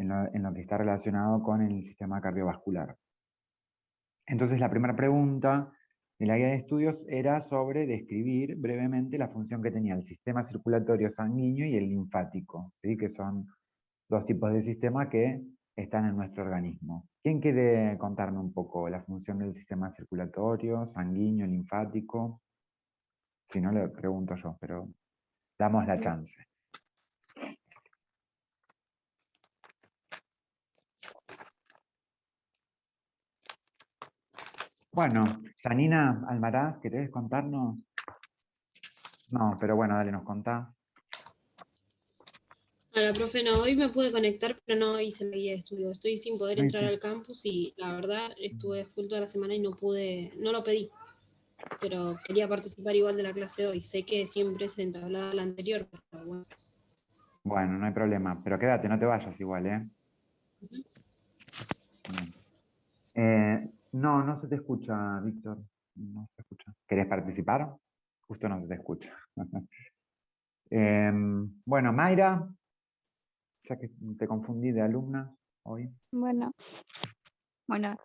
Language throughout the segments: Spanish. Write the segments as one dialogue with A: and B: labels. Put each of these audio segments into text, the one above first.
A: en lo que está relacionado con el sistema cardiovascular. Entonces la primera pregunta de la guía de estudios era sobre describir brevemente la función que tenía el sistema circulatorio sanguíneo y el linfático, ¿sí? Que son dos tipos de sistemas que están en nuestro organismo. ¿Quién quiere contarme un poco la función del sistema circulatorio, sanguíneo, linfático? Si no, le pregunto yo, pero damos la chance. Bueno, Janina Almaraz, ¿querés contarnos? No, pero bueno, dale, nos contás.
B: Hola, profe, no, hoy me pude conectar, pero no hice la guía de estudio. Estoy sin poder
A: No
B: entrar
A: hice.
B: al campus y la verdad estuve full toda la semana y no pude, no lo pedí. Pero quería participar igual de la clase de hoy. Sé que siempre se entablaba la anterior, pero bueno.
A: Bueno, no hay problema, pero quédate, no te vayas igual, ¿eh?
B: Ujú.
A: Bien. No, no se te escucha, Víctor. No se escucha. ¿Querés participar? Justo no se te escucha. Bueno, Mayra, ya que te confundí de alumna hoy.
C: Bueno,
A: Mayra,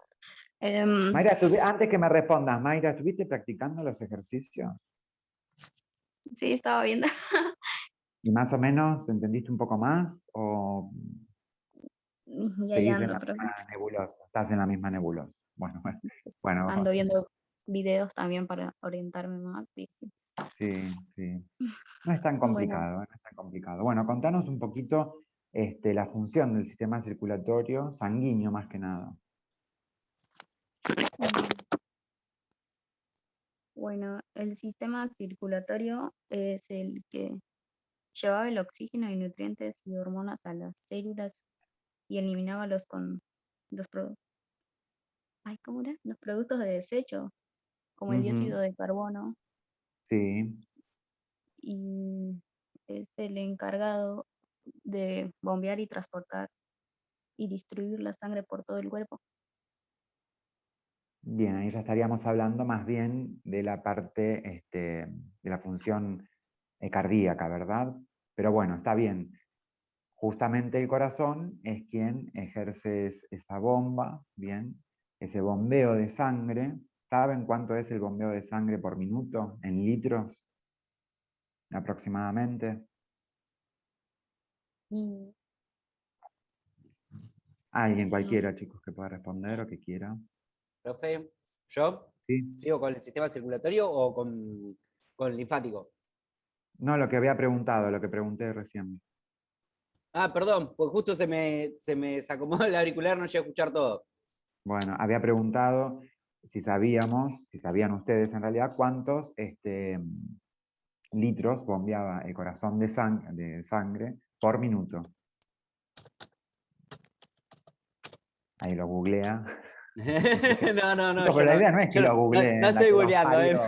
A: antes que me respondas, Mayra, ¿estuviste practicando los ejercicios?
C: sí, estaba viendo.
A: ¿Y más o menos entendiste un poco más? ¿O
C: Y ahí
A: seguís en
C: ando,
A: la
C: pero
A: misma nebulosa? Estás en la misma nebulosa. Bueno, bueno,
C: ando viendo videos también para orientarme más.
A: sí, sí. No es tan
C: Bueno,
A: complicado, no es tan complicado. Bueno, contanos un poquito la función del sistema circulatorio sanguíneo más que nada.
C: bueno, el sistema circulatorio es el que llevaba el oxígeno y nutrientes y hormonas a las células y eliminaba los, ay, ¿cómo era? Los productos de desecho, como el
A: Ujú,
C: dióxido de carbono,
A: sí,
C: y es el encargado de bombear y transportar y distribuir la sangre por todo el cuerpo.
A: bien, ahí ya estaríamos hablando más bien de la parte, de la función cardíaca, ¿verdad? Pero bueno, está bien. Justamente el corazón es quien ejerce esa bomba, bien, ese bombeo de sangre. ¿Saben cuánto es el bombeo de sangre por minuto en litros aproximadamente?
C: Mm,
A: Alguien
C: no,
A: cualquiera, chicos, que pueda responder o que quiera.
D: Profe, ¿yo
A: ¿Sí?
D: sigo con el sistema circulatorio o con el linfático?
A: No, lo que había preguntado, lo que pregunté recién.
D: Ah, perdón, pues justo se me desacomodó el auricular, no llegué a escuchar todo.
A: Bueno, había preguntado si sabíamos, si sabían ustedes en realidad, cuántos litros bombeaba el corazón de sangre por minuto. Ahí lo googlea.
D: No,
A: Chicos,
D: yo
A: pero la
D: no,
A: idea no es que
D: yo no,
A: lo
D: no
A: googleen, la
D: estoy
A: que los
D: googleando,
A: parió.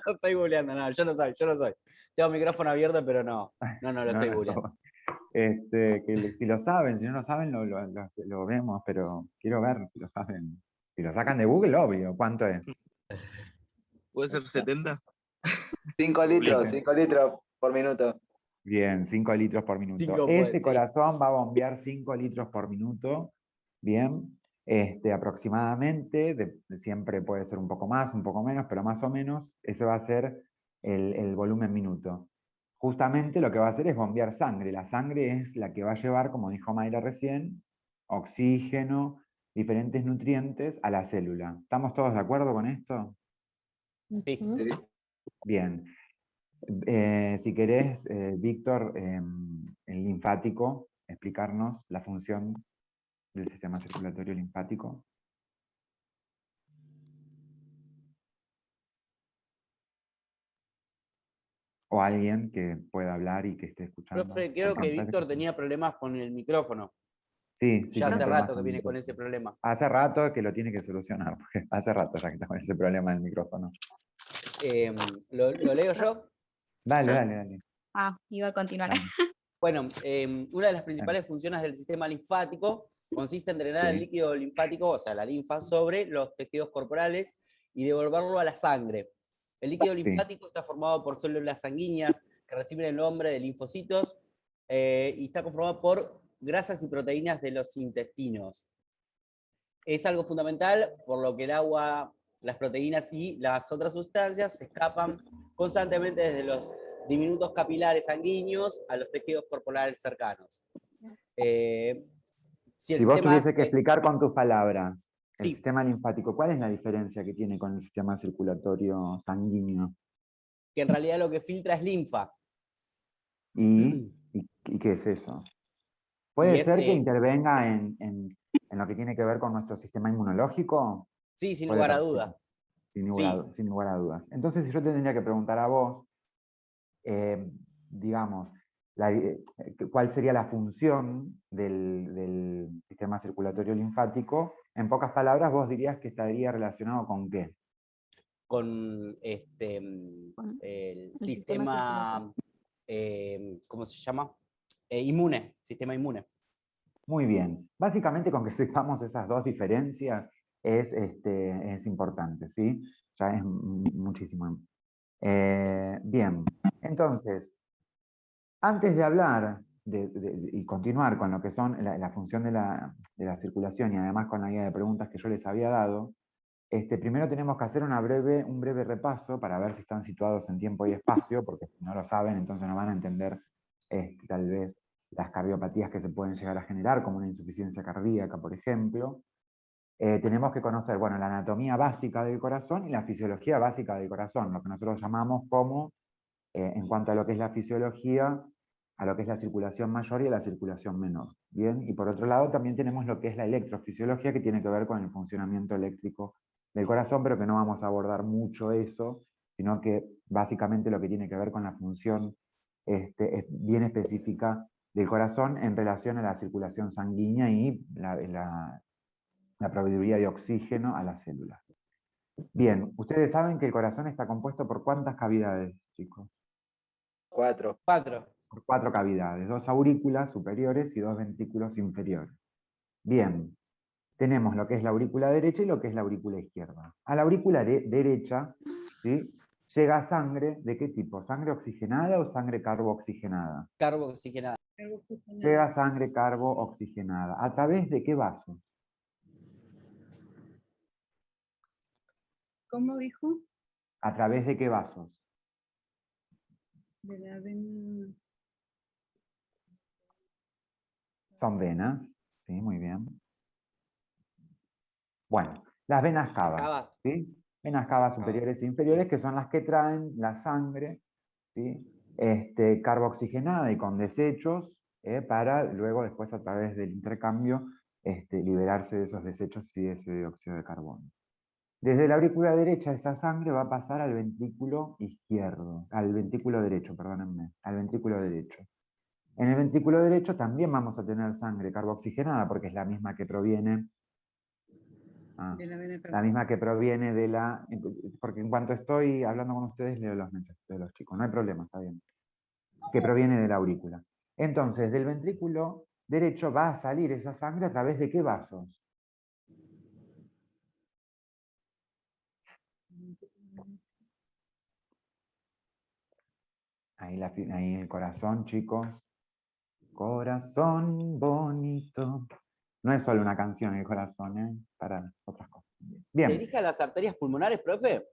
D: No estoy googleando, no, yo no soy. Tengo el micrófono abierto, pero no lo
A: No,
D: estoy
A: no,
D: googleando.
A: si lo saben, si no lo saben, lo vemos, pero quiero ver si lo saben. Si lo sacan de Google, obvio. ¿Cuánto es?
E: ¿Puede ser 70?
F: 5 litros,
A: Bien.
F: 5 litros por minuto.
A: Bien, 5 litros por minuto.
D: 5,
A: Ese
D: pues, sí.
A: corazón va a bombear 5 litros por minuto. Bien, aproximadamente, siempre puede ser un poco más, un poco menos, pero más o menos ese va a ser el volumen minuto. Justamente lo que va a hacer es bombear sangre. La sangre es la que va a llevar, como dijo Mayra recién, oxígeno, diferentes nutrientes a la célula. ¿Estamos todos de acuerdo con esto?
D: Sí.
F: Sí.
A: Bien. Si querés, Víctor, el linfático, explicarnos la función del sistema circulatorio linfático. O alguien que pueda hablar y que esté escuchando.
D: Profe, creo que Víctor tenía problemas con el micrófono.
A: Sí, sí,
D: Ya
A: tiene
D: hace
A: problemas
D: rato que
A: con el
D: viene con
A: micrófono.
D: ese problema.
A: Hace rato que lo tiene que solucionar, porque hace rato ya que está con ese problema del micrófono.
D: ¿Lo leo yo?
A: Dale, dale, dale.
C: Iba a continuar.
A: Dale,
D: Bueno, una de las
A: dale.
D: principales funciones del sistema linfático consiste en drenar el
A: Sí.
D: líquido linfático, o sea, la linfa, sobre los tejidos corporales y devolverlo a la sangre. El líquido
A: Sí.
D: linfático está formado por células sanguíneas que reciben el nombre de linfocitos y está conformado por grasas y proteínas de los intestinos. Es algo fundamental, por lo que el agua, las proteínas y las otras sustancias se escapan constantemente desde los diminutos capilares sanguíneos a los tejidos corporales cercanos.
A: Si vos tuviese que
D: hace,
A: explicar con tus palabras el
D: Sí.
A: sistema linfático, ¿cuál es la diferencia que tiene con el sistema circulatorio sanguíneo?
D: que en realidad lo que filtra es linfa.
A: ¿Y qué es eso? ¿Puede ser que intervenga en lo que tiene que ver con nuestro sistema inmunológico?
D: Sí, sin
A: Puede
D: lugar a
A: parecer,
D: duda.
A: sin
D: Sí.
A: lugar a dudas. Entonces, si yo te tendría que preguntar a vos, digamos, cuál sería la función del sistema circulatorio linfático, en pocas palabras, vos dirías que estaría relacionado con qué.
D: Con el sistema, ¿cómo se llama? Inmune, sistema inmune.
A: Muy bien. Básicamente con que sepamos esas dos diferencias es importante, ¿sí? Ya es muchísimo. Bien, entonces, antes de hablar y continuar con lo que son la función de la circulación y además con la guía de preguntas que yo les había dado, primero tenemos que hacer un breve repaso para ver si están situados en tiempo y espacio, porque si no lo saben, entonces no van a entender tal vez las cardiopatías que se pueden llegar a generar, como una insuficiencia cardíaca, por ejemplo. Tenemos que conocer, bueno, la anatomía básica del corazón y la fisiología básica del corazón, lo que nosotros llamamos como, en cuanto a lo que es la fisiología, a lo que es la circulación mayor y a la circulación menor. Bien, y por otro lado también tenemos lo que es la electrofisiología, que tiene que ver con el funcionamiento eléctrico del corazón, pero que no vamos a abordar mucho eso, sino que básicamente lo que tiene que ver con la función bien específica del corazón en relación a la circulación sanguínea y la proveeduría de oxígeno a las células. Bien, ustedes saben que el corazón está compuesto por ¿cuántas cavidades, chicos?
F: 4.
D: 4.
A: Por 4 cavidades, 2 aurículas superiores y 2 ventrículos inferiores. Bien, tenemos lo que es la aurícula derecha y lo que es la aurícula izquierda. A la aurícula derecha, ¿sí?, llega sangre, ¿de qué tipo? ¿Sangre oxigenada o sangre carbooxigenada?
D: Carbooxigenada.
A: Llega sangre carbooxigenada. ¿A través de qué vasos?
G: ¿Cómo dijo?
A: ¿A través de qué vasos?
G: De la vena.
A: Son venas, ¿sí? Muy bien. Bueno, las venas cavas, ¿sí? Venas cavas superiores e inferiores, que son las que traen la sangre, ¿sí?, carbooxigenada y con desechos, para luego después a través del intercambio liberarse de esos desechos y ese dióxido de carbono. Desde la aurícula derecha esa sangre va a pasar al ventrículo izquierdo, al ventrículo derecho, perdónenme, al ventrículo derecho. En el ventrículo derecho también vamos a tener sangre carbooxigenada, porque es la misma que proviene
G: De la vena
A: la misma que proviene de la... Porque en cuanto estoy hablando con ustedes, leo los mensajes de los chicos. No hay problema, está bien. Que proviene de la aurícula. Entonces, del ventrículo derecho va a salir esa sangre a través de qué vasos. Ahí el corazón, chicos. Corazón bonito. No es solo una canción el corazón, para otras cosas. Bien.
D: ¿Se dirige a las arterias pulmonares, profe?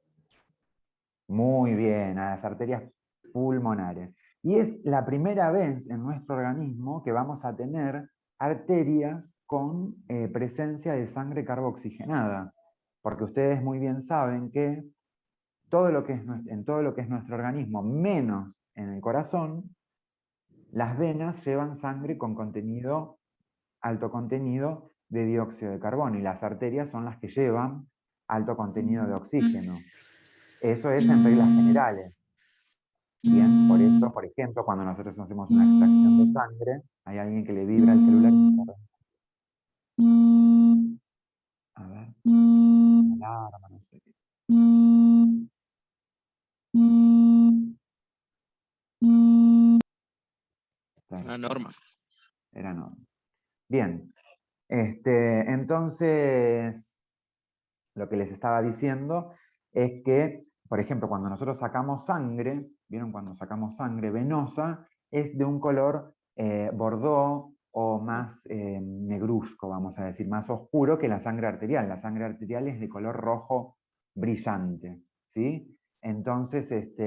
A: Muy bien, a las arterias pulmonares. Y es la primera vez en nuestro organismo que vamos a tener arterias con presencia de sangre carbooxigenada. Porque ustedes muy bien saben que todo lo que es en todo lo que es nuestro organismo, menos en el corazón, las venas llevan sangre con alto contenido de dióxido de carbono, y las arterias son las que llevan alto contenido de oxígeno. Eso es en reglas generales. Bien, por eso, por ejemplo, cuando nosotros hacemos una extracción de sangre, hay alguien que le vibra el celular. A ver. Alarma, no sé qué.
E: Ah, Norma.
A: Era Norma. Bien. Entonces, lo que les estaba diciendo es que, por ejemplo, cuando nosotros sacamos sangre, ¿vieron? Cuando sacamos sangre venosa, es de un color bordeaux o más negruzco, vamos a decir, más oscuro que la sangre arterial. La sangre arterial es de color rojo brillante, ¿sí? Entonces, es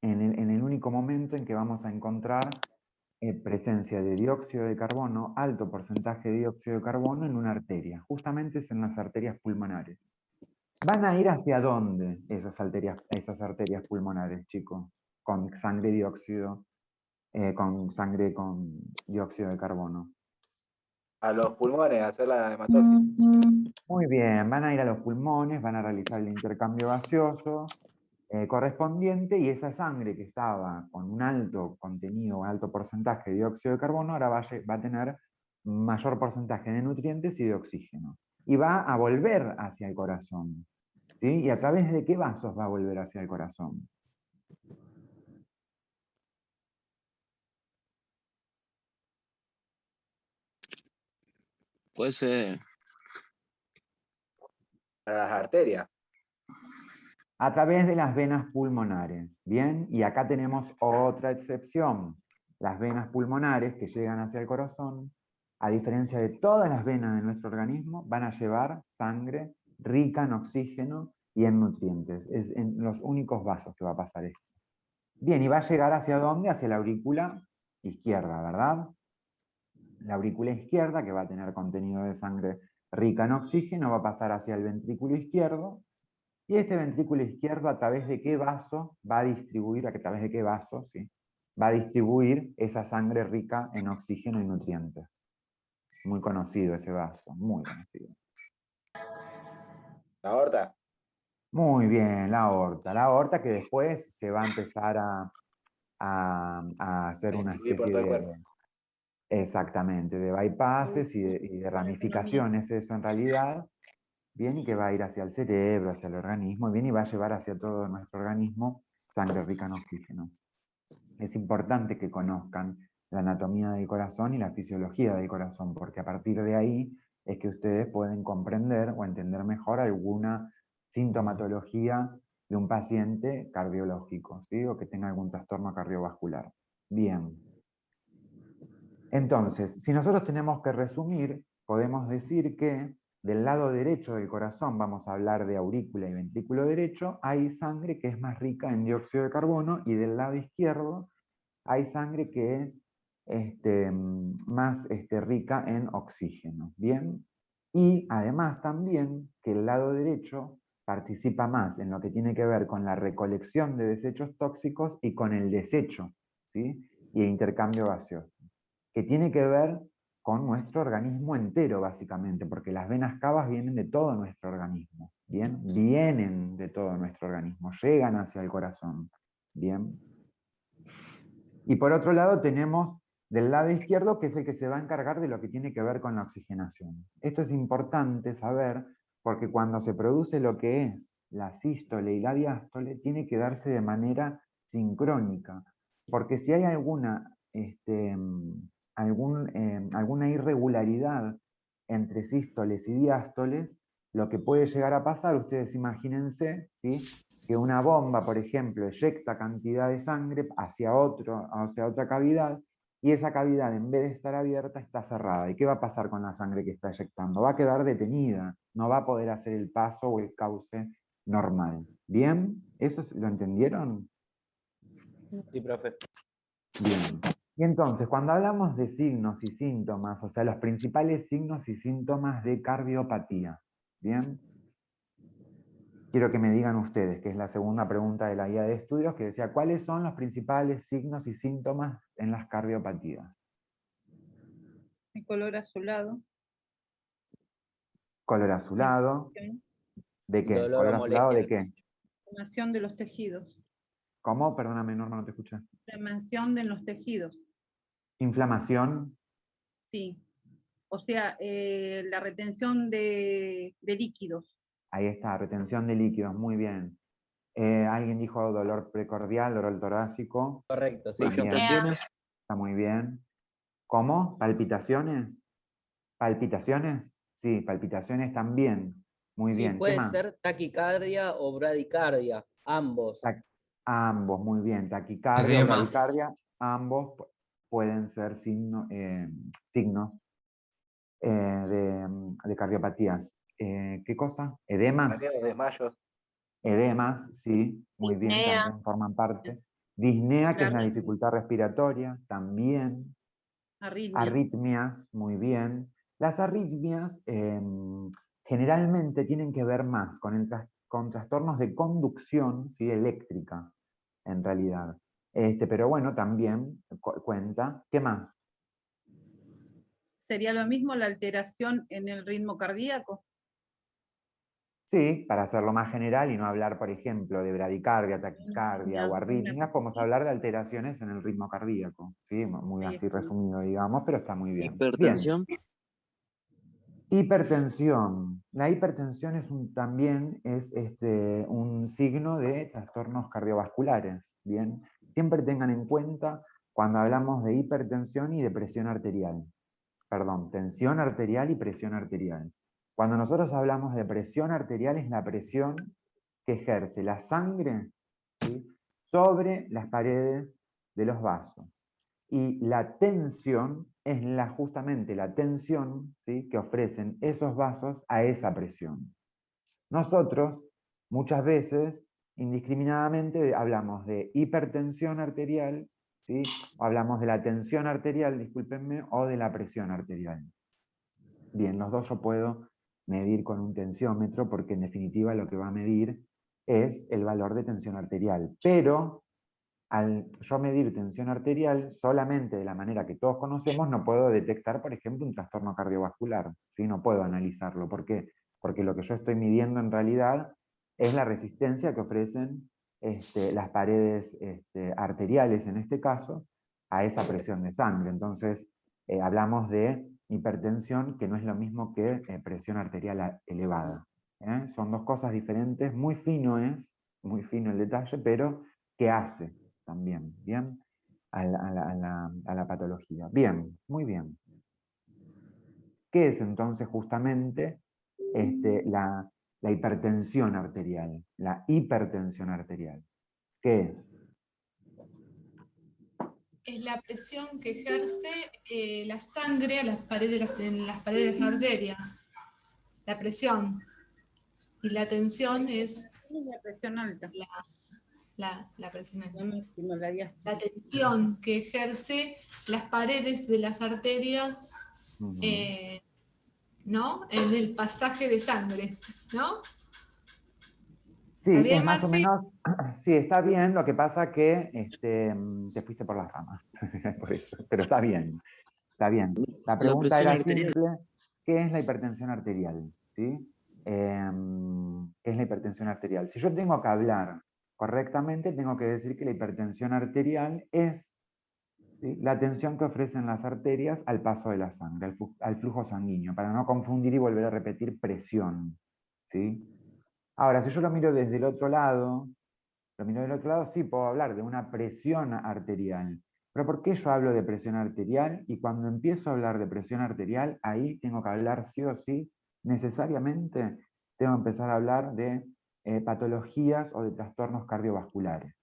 A: en el único momento en que vamos a encontrar presencia de dióxido de carbono, alto porcentaje de dióxido de carbono en una arteria. Justamente es en las arterias pulmonares. ¿Van a ir hacia dónde esas arterias pulmonares, chicos? Con sangre con dióxido de carbono.
F: A los pulmones, a hacer la hematosis.
A: Muy bien, van a ir a los pulmones, van a realizar el intercambio gaseoso correspondiente, y esa sangre que estaba con un alto contenido, un alto porcentaje de dióxido de carbono, ahora va a tener mayor porcentaje de nutrientes y de oxígeno. Y va a volver hacia el corazón. ¿Sí? ¿Y a través de qué vasos va a volver hacia el corazón?
E: Puede ser.
F: Para las arterias.
A: A través de las venas pulmonares. Bien, y acá tenemos otra excepción. Las venas pulmonares que llegan hacia el corazón, a diferencia de todas las venas de nuestro organismo, van a llevar sangre rica en oxígeno y en nutrientes. Es en los únicos vasos que va a pasar esto. Bien, y va a llegar ¿hacia dónde? Hacia la aurícula izquierda, ¿verdad? La aurícula izquierda, que va a tener contenido de sangre rica en oxígeno, va a pasar hacia el ventrículo izquierdo, y este ventrículo izquierdo, ¿a través de qué vaso va a distribuir, a través de qué vaso, sí, va a distribuir esa sangre rica en oxígeno y nutrientes? Muy conocido ese vaso, muy conocido.
F: La aorta.
A: Muy bien, la aorta. La aorta, que después se va a empezar a hacer una
F: Distribuir por
A: especie
F: todo el cuerpo.
A: exactamente, de bypasses y de ramificaciones, eso en realidad. Bien, y que va a ir hacia el cerebro, hacia el organismo, bien, y va a llevar hacia todo nuestro organismo sangre rica en oxígeno. Es importante que conozcan la anatomía del corazón y la fisiología del corazón, porque a partir de ahí es que ustedes pueden comprender o entender mejor alguna sintomatología de un paciente cardiológico, ¿sí? O que tenga algún trastorno cardiovascular. Bien. Entonces, si nosotros tenemos que resumir, podemos decir que del lado derecho del corazón, vamos a hablar de aurícula y ventrículo derecho, hay sangre que es más rica en dióxido de carbono, y del lado izquierdo hay sangre que es más rica en oxígeno. ¿Bien? Y además también que el lado derecho participa más en lo que tiene que ver con la recolección de desechos tóxicos y con el desecho, ¿sí? Y el intercambio gaseoso, que tiene que ver con nuestro organismo entero, básicamente, porque las venas cavas vienen de todo nuestro organismo, ¿bien? Vienen de todo nuestro organismo, llegan hacia el corazón, ¿bien? Y por otro lado tenemos del lado izquierdo, que es el que se va a encargar de lo que tiene que ver con la oxigenación. Esto es importante saber, porque cuando se produce lo que es la sístole y la diástole, tiene que darse de manera sincrónica, porque si hay alguna irregularidad entre sístoles y diástoles, lo que puede llegar a pasar, ustedes imagínense, ¿sí? Que una bomba, por ejemplo, eyecta cantidad de sangre hacia otra cavidad, y esa cavidad, en vez de estar abierta, está cerrada. ¿Y qué va a pasar con la sangre que está eyectando? Va a quedar detenida, no va a poder hacer el paso o el cauce normal. ¿Bien? ¿Eso lo entendieron?
D: Sí, profe.
A: Bien. Y entonces, cuando hablamos de signos y síntomas, o sea, los principales signos y síntomas de cardiopatía, ¿bien? Quiero que me digan ustedes, que es la segunda pregunta de la guía de estudios, que decía, ¿cuáles son los principales signos y síntomas en las cardiopatías?
G: El color azulado.
A: Color azulado. ¿De qué?
D: Dolor o
A: ¿Color azulado de
D: molestia.
A: qué?
G: Inflamación de los tejidos.
A: ¿Cómo? Perdóname, Norma, no te escuché.
G: Inflamación de los tejidos.
A: Inflamación.
G: Sí. O sea, la retención de líquidos.
A: Ahí está, retención de líquidos, muy bien. Alguien dijo dolor precordial, dolor torácico.
D: Correcto, sí.
A: También.
E: Palpitaciones.
A: Está muy bien. ¿Cómo? ¿Palpitaciones? ¿Palpitaciones? Sí, palpitaciones también. Muy
D: Sí,
A: bien. ¿Qué
D: puede
A: más?
D: ser taquicardia o bradicardia, ambos.
A: Ambos, muy bien. Taquicardia,
H: Edema.
A: bradicardia, ambos. pueden ser signos de cardiopatías. ¿Qué cosa? Edemas.
F: Mareos, desmayos.
A: Edemas, sí, muy bien,
B: Disnea.
A: también forman parte. Disnea, que es la
G: Claro.
A: dificultad respiratoria, también.
G: Arritmia.
A: Arritmias, muy bien. Las arritmias generalmente tienen que ver más con trastornos de conducción, ¿sí? Eléctrica, en realidad. Pero bueno, también cuenta. ¿Qué más?
G: ¿Sería lo mismo la alteración en el ritmo cardíaco?
A: Sí, para hacerlo más general y no hablar, por ejemplo, de bradicardia, taquicardia o
G: Una
A: arritmias,
G: cosa
A: podemos
G: así.
A: hablar de alteraciones en el ritmo cardíaco. ¿Sí? Muy
G: Ahí
A: así
G: está.
A: resumido, digamos, pero está muy bien. Bien.
E: Hipertensión.
A: Hipertensión. La hipertensión también es un signo de trastornos cardiovasculares. Bien. Siempre tengan en cuenta cuando hablamos de hipertensión y de presión arterial. Perdón, tensión arterial y presión arterial. Cuando nosotros hablamos de presión arterial es la presión que ejerce la sangre, ¿sí?, sobre las paredes de los vasos. Y la tensión es justamente la tensión, ¿sí?, que ofrecen esos vasos a esa presión. Nosotros, muchas veces, indiscriminadamente, hablamos de hipertensión arterial, ¿sí?, o hablamos de la tensión arterial, discúlpenme, o de la presión arterial. Bien, los dos yo puedo medir con un tensiómetro, porque en definitiva lo que va a medir es el valor de tensión arterial. Pero al yo medir tensión arterial solamente de la manera que todos conocemos, no puedo detectar, por ejemplo, un trastorno cardiovascular. ¿Sí? No puedo analizarlo. ¿Por qué? Porque lo que yo estoy midiendo en realidad es la resistencia que ofrecen las paredes arteriales, en este caso, a esa presión de sangre. Entonces, hablamos de hipertensión, que no es lo mismo que presión arterial elevada. Son dos cosas diferentes, muy fino el detalle, pero ¿qué hace también? ¿Bien? A la patología. Bien, muy bien. ¿Qué es entonces justamente la hipertensión arterial? La hipertensión arterial. ¿Qué es?
H: Es la presión que ejerce la sangre a las paredes, en las paredes de las arterias. La presión. Y la tensión es
G: La presión alta.
H: la presión alta.
G: La máxima, la diástole.
H: La tensión que ejerce las paredes de las arterias, ¿no? En el pasaje de sangre, ¿no?
A: Sí,
H: ¿Está bien,
A: es más o
H: Maxi?
A: menos, sí, está bien, lo que pasa que te fuiste por las ramas, por eso, pero está bien, está bien. La
E: La
A: pregunta
E: presión
A: era
E: arterial.
A: simple, ¿qué es la hipertensión arterial? ¿Sí? ¿Qué es la hipertensión arterial? Si yo tengo que hablar correctamente, tengo que decir que la hipertensión arterial es, ¿sí?, la tensión que ofrecen las arterias al paso de la sangre, al flujo sanguíneo, para no confundir y volver a repetir presión. ¿Sí? Ahora, si yo lo miro desde el otro lado, sí puedo hablar de una presión arterial. Pero ¿por qué yo hablo de presión arterial? Y cuando empiezo a hablar de presión arterial, ahí tengo que hablar sí o sí, necesariamente, tengo que empezar a hablar de patologías o de trastornos cardiovasculares.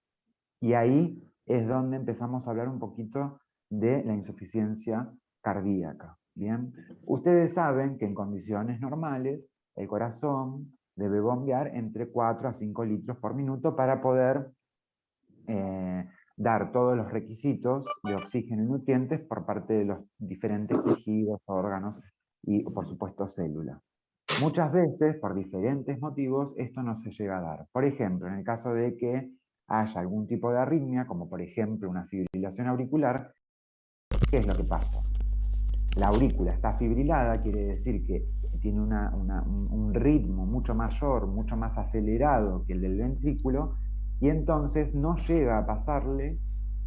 A: Y ahí es donde empezamos a hablar un poquito de la insuficiencia cardíaca. ¿Bien? Ustedes saben que en condiciones normales el corazón debe bombear entre 4 a 5 litros por minuto para poder dar todos los requisitos de oxígeno y nutrientes por parte de los diferentes tejidos, órganos y, por supuesto, células. Muchas veces, por diferentes motivos, esto no se llega a dar. Por ejemplo, en el caso de que haya algún tipo de arritmia, como por ejemplo una fibrilación auricular, ¿qué es lo que pasa? La aurícula está fibrilada, quiere decir que tiene un ritmo mucho mayor, mucho más acelerado que el del ventrículo, y entonces no llega a pasarle,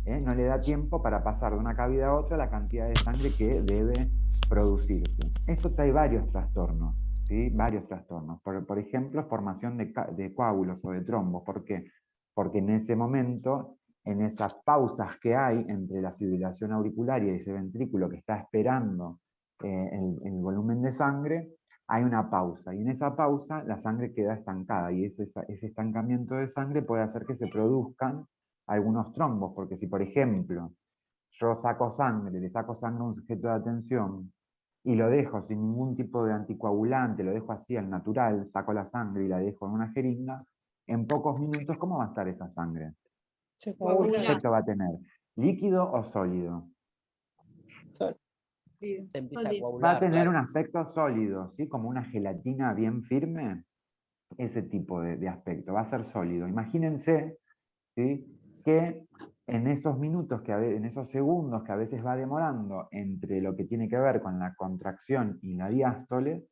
A: no le da tiempo para pasar de una cavidad a otra la cantidad de sangre que debe producirse. Esto trae varios trastornos, ¿sí? Varios trastornos. Por ejemplo, formación de coágulos o de trombos. ¿Por qué? Porque en ese momento, en esas pausas que hay entre la fibrilación auricular y ese ventrículo que está esperando el volumen de sangre, hay una pausa, y en esa pausa la sangre queda estancada, y ese estancamiento de sangre puede hacer que se produzcan algunos trombos, porque si por ejemplo yo saco sangre, le saco sangre a un sujeto de atención y lo dejo sin ningún tipo de anticoagulante, lo dejo así al natural, saco la sangre y la dejo en una jeringa, en pocos minutos, ¿cómo va a estar esa sangre?
I: Se
A: ¿Qué
I: coagula.
A: efecto va a tener? ¿Líquido o sólido?
D: Se empieza a
B: Sólido.
A: Va a
D: coagular,
A: tener
D: claro.
A: un aspecto sólido, ¿sí? Como una gelatina bien firme, ese tipo de aspecto, va a ser sólido. Imagínense, ¿sí? Que en esos minutos, en esos segundos que a veces va demorando entre lo que tiene que ver con la contracción y la diástole,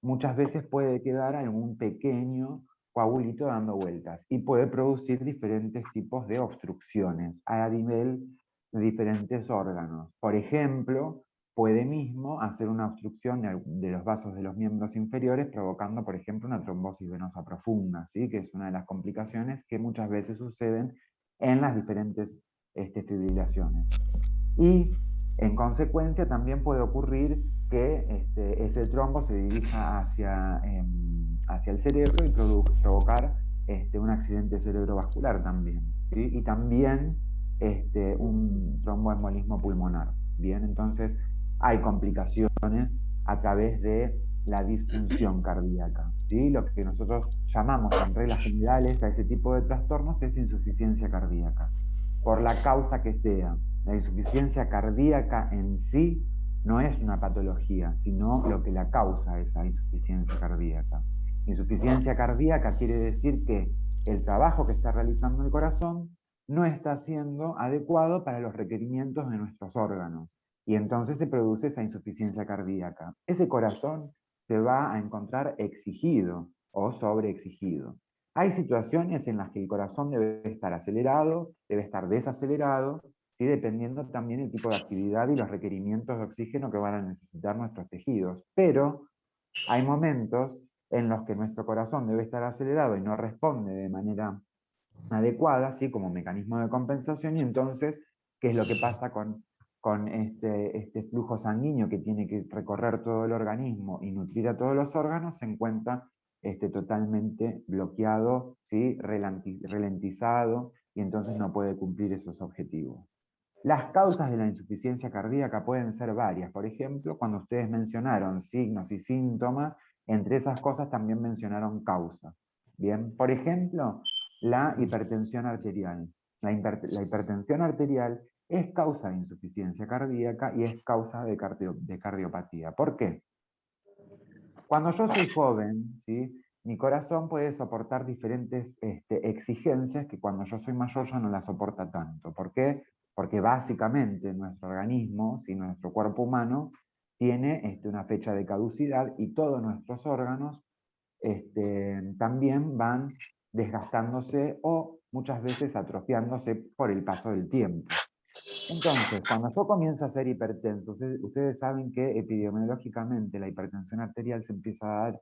A: muchas veces puede quedar algún pequeño coagulito dando vueltas y puede producir diferentes tipos de obstrucciones a nivel de diferentes órganos. Por ejemplo, puede mismo hacer una obstrucción de los vasos de los miembros inferiores, provocando, por ejemplo, una trombosis venosa profunda, ¿sí? Que es una de las complicaciones que muchas veces suceden en las diferentes fibrilaciones. Y en consecuencia también puede ocurrir que ese trombo se dirija hacia el cerebro y provocar un accidente cerebrovascular también, ¿sí? Y también un tromboembolismo pulmonar. Bien, entonces hay complicaciones a través de la disfunción cardíaca, ¿sí? Lo que nosotros llamamos en reglas generales a ese tipo de trastornos es insuficiencia cardíaca, por la causa que sea. La insuficiencia cardíaca en sí no es una patología, sino lo que la causa esa insuficiencia cardíaca. Insuficiencia cardíaca quiere decir que el trabajo que está realizando el corazón no está siendo adecuado para los requerimientos de nuestros órganos. Y entonces se produce esa insuficiencia cardíaca. Ese corazón se va a encontrar exigido o sobreexigido. Hay situaciones en las que el corazón debe estar acelerado, debe estar desacelerado, ¿sí? Dependiendo también el tipo de actividad y los requerimientos de oxígeno que van a necesitar nuestros tejidos. Pero hay momentos en los que nuestro corazón debe estar acelerado y no responde de manera adecuada, ¿sí? Como mecanismo de compensación, y entonces, ¿qué es lo que pasa con este flujo sanguíneo que tiene que recorrer todo el organismo y nutrir a todos los órganos? Se encuentra totalmente bloqueado, ¿sí? Ralentizado, y entonces no puede cumplir esos objetivos. Las causas de la insuficiencia cardíaca pueden ser varias. Por ejemplo, cuando ustedes mencionaron signos y síntomas, entre esas cosas también mencionaron causas. Bien, por ejemplo, la hipertensión arterial. La hipertensión arterial es causa de insuficiencia cardíaca y es causa de cardiopatía. ¿Por qué? Cuando yo soy joven, ¿sí? Mi corazón puede soportar diferentes exigencias que cuando yo soy mayor ya no las soporta tanto. ¿Por qué? Porque básicamente nuestro organismo, ¿sí? Nuestro cuerpo humano, tiene una fecha de caducidad y todos nuestros órganos también van desgastándose o muchas veces atrofiándose por el paso del tiempo. Entonces, cuando yo comienzo a ser hipertenso, ustedes saben que epidemiológicamente la hipertensión arterial se empieza a dar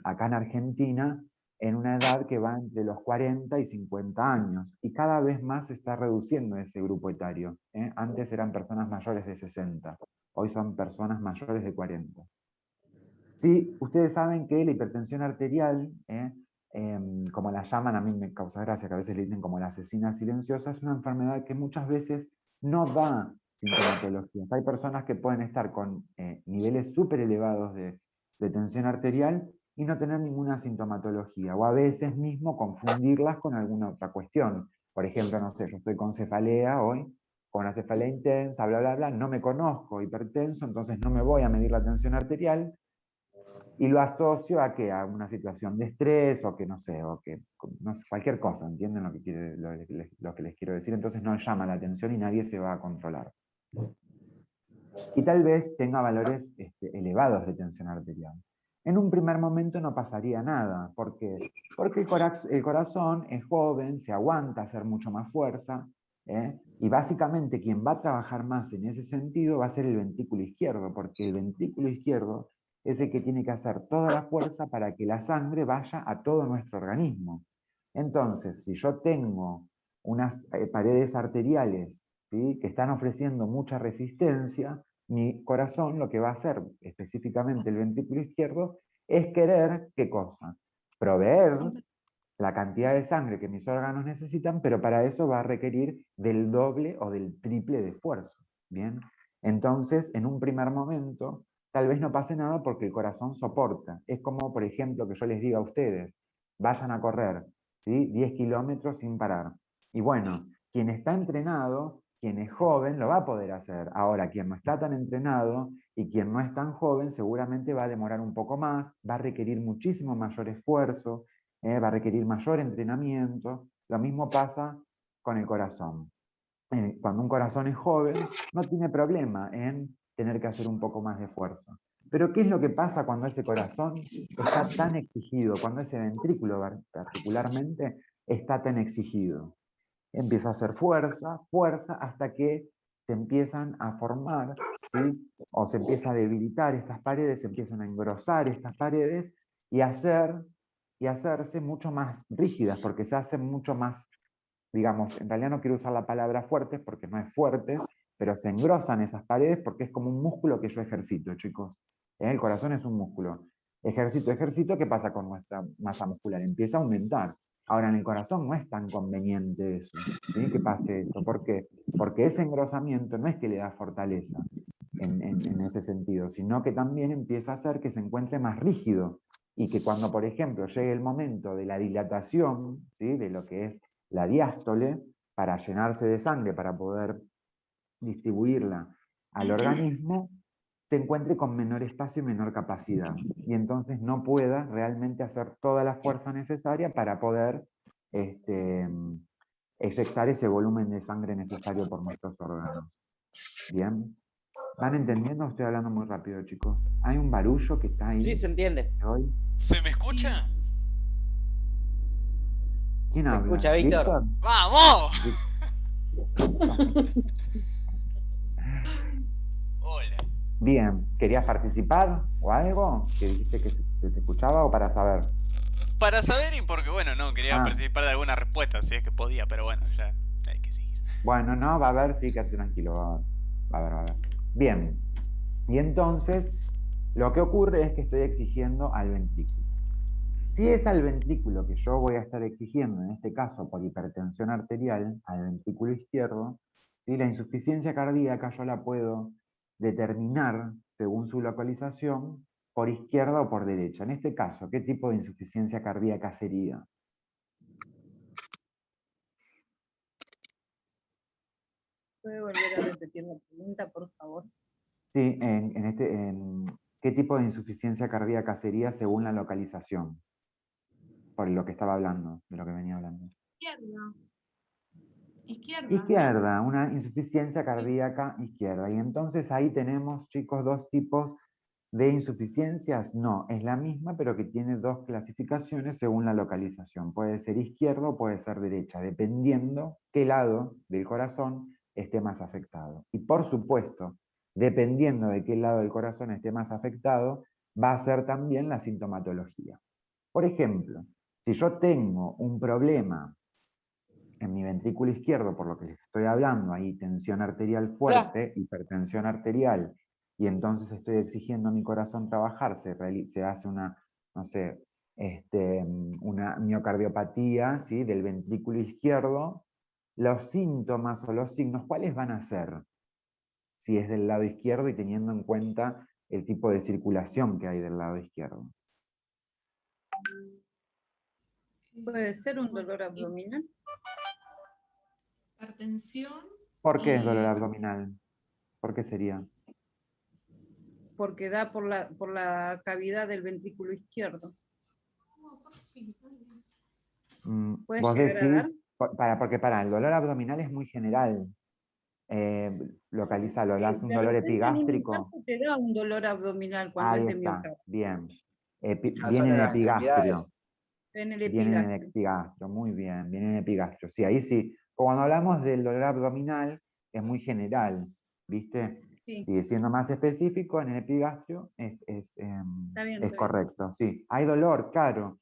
A: acá en Argentina en una edad que va entre los 40 y 50 años, y cada vez más se está reduciendo ese grupo etario. Antes eran personas mayores de 60, hoy son personas mayores de 40. Sí, ustedes saben que la hipertensión arterial, como la llaman, a mí me causa gracia que a veces le dicen como la asesina silenciosa, es una enfermedad que muchas veces no da sintomatologías. Hay personas que pueden estar con niveles súper elevados de tensión arterial y no tener ninguna sintomatología, o a veces mismo confundirlas con alguna otra cuestión. Por ejemplo, no sé, yo estoy con cefalea hoy, con una cefalea intensa, bla, bla, bla, no me conozco hipertenso, entonces no me voy a medir la tensión arterial, y lo asocio a que a una situación de estrés o que no sé, no sé, cualquier cosa, ¿entienden lo que les quiero decir? Entonces no llama la atención y nadie se va a controlar. Y tal vez tenga valores elevados de tensión arterial. En un primer momento no pasaría nada. ¿Por qué? Porque el corazón es joven, se aguanta a hacer mucho más fuerza, y básicamente quien va a trabajar más en ese sentido va a ser el ventrículo izquierdo, porque el ventrículo izquierdo es el que tiene que hacer toda la fuerza para que la sangre vaya a todo nuestro organismo. Entonces, si yo tengo unas paredes arteriales, ¿sí? Que están ofreciendo mucha resistencia, mi corazón lo que va a hacer, específicamente el ventrículo izquierdo, es querer, ¿qué cosa? Proveer la cantidad de sangre que mis órganos necesitan, pero para eso va a requerir del doble o del triple de esfuerzo. ¿Bien? Entonces, en un primer momento, tal vez no pase nada porque el corazón soporta. Es como, por ejemplo, que yo les diga a ustedes, vayan a correr, ¿sí? 10 kilómetros sin parar. Y bueno, quien está entrenado, quien es joven, lo va a poder hacer. Ahora, quien no está tan entrenado y quien no es tan joven, seguramente va a demorar un poco más, va a requerir muchísimo mayor esfuerzo, va a requerir mayor entrenamiento. Lo mismo pasa con el corazón. Cuando un corazón es joven, no tiene problema en tener que hacer un poco más de fuerza. Pero ¿qué es lo que pasa cuando ese corazón está tan exigido, cuando ese ventrículo particularmente está tan exigido? Empieza a hacer fuerza, fuerza, hasta que se empiezan a formar, ¿sí? O se empieza a debilitar estas paredes, se empiezan a engrosar estas paredes y hacerse mucho más rígidas, porque se hacen mucho más, digamos, en realidad no quiero usar la palabra fuertes porque no es fuertes, pero se engrosan esas paredes porque es como un músculo que yo ejercito, chicos. El corazón es un músculo. Ejercito, ¿qué pasa con nuestra masa muscular? Empieza a aumentar. Ahora, en el corazón no es tan conveniente eso, ¿sí? Que pase eso. ¿Por qué? Porque ese engrosamiento no es que le da fortaleza en ese sentido, sino que también empieza a hacer que se encuentre más rígido y que cuando, por ejemplo, llegue el momento de la dilatación, ¿sí? De lo que es la diástole, para llenarse de sangre, para poder distribuirla al organismo, se encuentre con menor espacio y menor capacidad. Y entonces no pueda realmente hacer toda la fuerza necesaria para poder eyectar ese volumen de sangre necesario por nuestros órganos. ¿Bien? ¿Van entendiendo o estoy hablando muy rápido, chicos? Hay un barullo que está ahí.
D: Sí, se entiende.
A: Hoy.
I: ¿Se me escucha?
A: ¿Quién
D: ¿Se
A: habla?
D: escucha, Víctor?
A: ¿Víctor?
I: ¡Vamos! Hola.
A: Bien, ¿querías participar o algo? ¿Que dijiste que se te escuchaba o para saber?
I: Para saber y porque, bueno, no, quería participar de alguna respuesta, si es que podía, pero bueno, ya hay que seguir.
A: Bueno, no, va a haber, sí, quédate tranquilo, va a haber. Bien, y entonces lo que ocurre es que estoy exigiendo al ventrículo. Si es al ventrículo que yo voy a estar exigiendo, en este caso por hipertensión arterial, al ventrículo izquierdo, ¿sí? La insuficiencia cardíaca yo la puedo determinar según su localización por izquierda o por derecha. En este caso, ¿qué tipo de insuficiencia cardíaca sería?
G: ¿Puede volver a repetir la pregunta, por favor?
A: Sí, ¿qué tipo de insuficiencia cardíaca sería según la localización? Por lo que estaba hablando, de lo que venía hablando.
H: Izquierda. Izquierda.
A: Izquierda, una insuficiencia cardíaca izquierda. Y entonces ahí tenemos, chicos, dos tipos de insuficiencias. No, es la misma, pero que tiene dos clasificaciones según la localización. Puede ser izquierda o puede ser derecha, dependiendo qué lado del corazón esté más afectado. Y por supuesto, dependiendo de qué lado del corazón esté más afectado, va a ser también la sintomatología. Por ejemplo, si yo tengo un problema en mi ventrículo izquierdo, por lo que les estoy hablando, hay tensión arterial fuerte, hipertensión arterial, y entonces estoy exigiendo a mi corazón trabajar, se hace una, no sé, una miocardiopatía, ¿sí? Del ventrículo izquierdo, los síntomas o los signos, ¿cuáles van a ser? Si es del lado izquierdo y teniendo en cuenta el tipo de circulación que hay del lado izquierdo.
G: ¿Puede ser un dolor abdominal?
H: Hipertensión.
A: ¿Por qué es dolor abdominal? ¿Por qué sería?
G: Porque da por la cavidad del ventrículo izquierdo. ¿Puede
A: Vos
G: llegar a dar?
A: decís, porque el dolor abdominal es muy general. Localízalo, das un
G: De
A: dolor
G: repente en un
A: epigástrico.
G: infarto te da un dolor abdominal cuando
A: Ahí
G: es de
A: está,
G: miocardio.
A: bien.
F: Ya
A: Viene
F: son
A: en
F: las extremidades.
A: epigastrio.
G: En el
A: Viene en
G: epigastrio.
A: epigastrio, muy bien, viene en epigastrio. Sí, ahí sí. Cuando hablamos del dolor abdominal, es muy general, ¿viste?
G: Sí.
A: Sigue siendo más específico, en el epigastrio
G: Está bien,
A: es correcto, sí. Hay dolor, claro.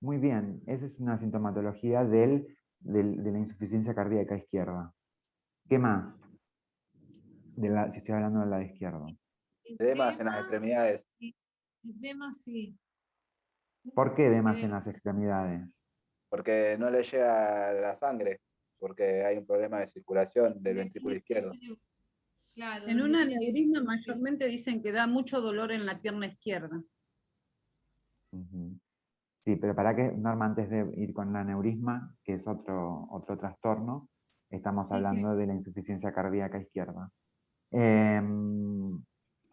A: Muy bien, esa es una sintomatología de la insuficiencia cardíaca izquierda. ¿Qué más? Si estoy hablando del lado izquierdo.
F: Edemas en las extremidades.
H: Edema, sí.
A: ¿Por qué edemas en las extremidades?
F: porque no le llega la sangre, porque hay un problema de circulación del ventrículo izquierdo.
H: Claro,
G: En
H: donde
G: un
H: tiene que
G: aneurisma
H: ser-
G: mayormente dicen que da mucho dolor en la pierna izquierda.
A: Ujú. Sí, pero para que, Norma, antes de ir con el aneurisma, que es otro trastorno, estamos
H: Sí, sí.
A: hablando de la insuficiencia cardíaca izquierda.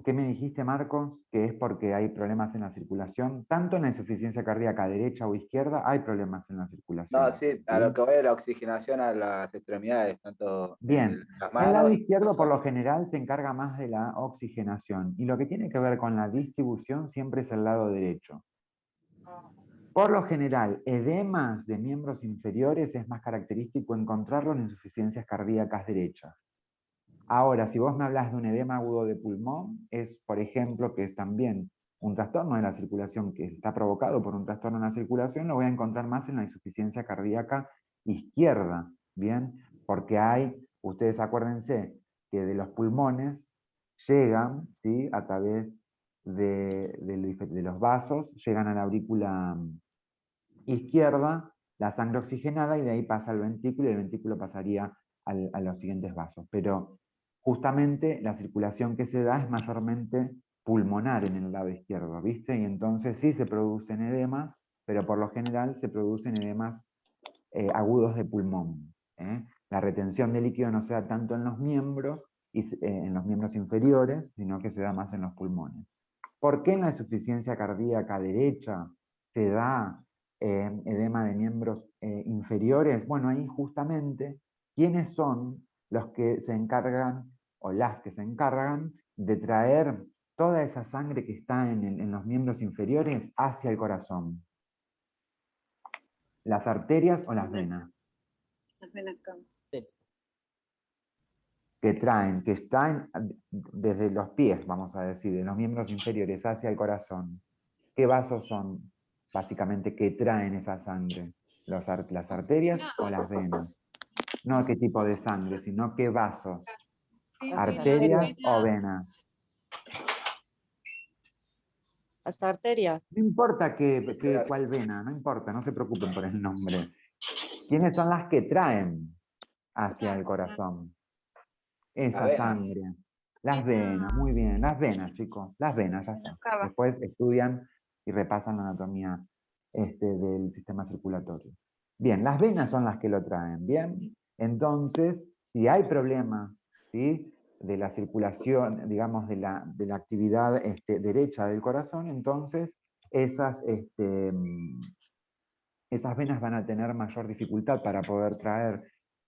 A: ¿Qué me dijiste, Marcos? Que es porque hay problemas en la circulación. Tanto en la insuficiencia cardíaca derecha o izquierda hay problemas en la circulación.
F: No, sí, a lo que voy es la oxigenación a las extremidades, tanto
A: Bien,
F: las
A: el lado
F: manos.
A: izquierdo por lo general se encarga más de la oxigenación y lo que tiene que ver con la distribución siempre es el lado derecho. Por lo general, edemas de miembros inferiores es más característico encontrarlo en insuficiencias cardíacas derechas. Ahora, si vos me hablas de un edema agudo de pulmón, es, por ejemplo, que es también un trastorno de la circulación que está provocado por un trastorno en la circulación, lo voy a encontrar más en la insuficiencia cardíaca izquierda, ¿bien? Porque ustedes acuérdense que de los pulmones llegan, ¿sí? A través de los vasos, llegan a la aurícula izquierda, la sangre oxigenada, y de ahí pasa al ventrículo, y el ventrículo pasaría a los siguientes vasos. Pero justamente la circulación que se da es mayormente pulmonar en el lado izquierdo, ¿viste? Y entonces sí se producen edemas, pero por lo general se producen edemas agudos de pulmón. La retención de líquido no se da tanto en los miembros, en los miembros inferiores, sino que se da más en los pulmones. ¿Por qué en la insuficiencia cardíaca derecha se da edema de miembros inferiores? Bueno, ahí justamente, ¿quiénes son los que se encargan, o las que se encargan, de traer toda esa sangre que está en los miembros inferiores hacia el corazón? ¿Las arterias o las venas?
G: Las venas cava.
A: Que traen, que están desde los pies, vamos a decir, de los miembros inferiores hacia el corazón. ¿Qué vasos son básicamente que traen esa sangre? ¿Las arterias o las venas? No qué tipo de sangre, sino qué vasos.
H: Sí, sí,
A: ¿Arterias
H: la
A: o
H: vena.
A: venas?
J: Las arterias.
A: No importa cuál vena, no importa, no se preocupen por el nombre. ¿Quiénes son las que traen hacia el corazón esa
F: venas.
A: sangre? Las venas, muy bien, las venas, chicos, las venas, ya está.
C: cava.
A: Después estudian y repasan la anatomía del sistema circulatorio. Bien, las venas son las que lo traen, ¿bien? Entonces, si hay problemas, ¿sí?, de la circulación, digamos, de la actividad derecha del corazón, entonces esas venas van a tener mayor dificultad para poder traer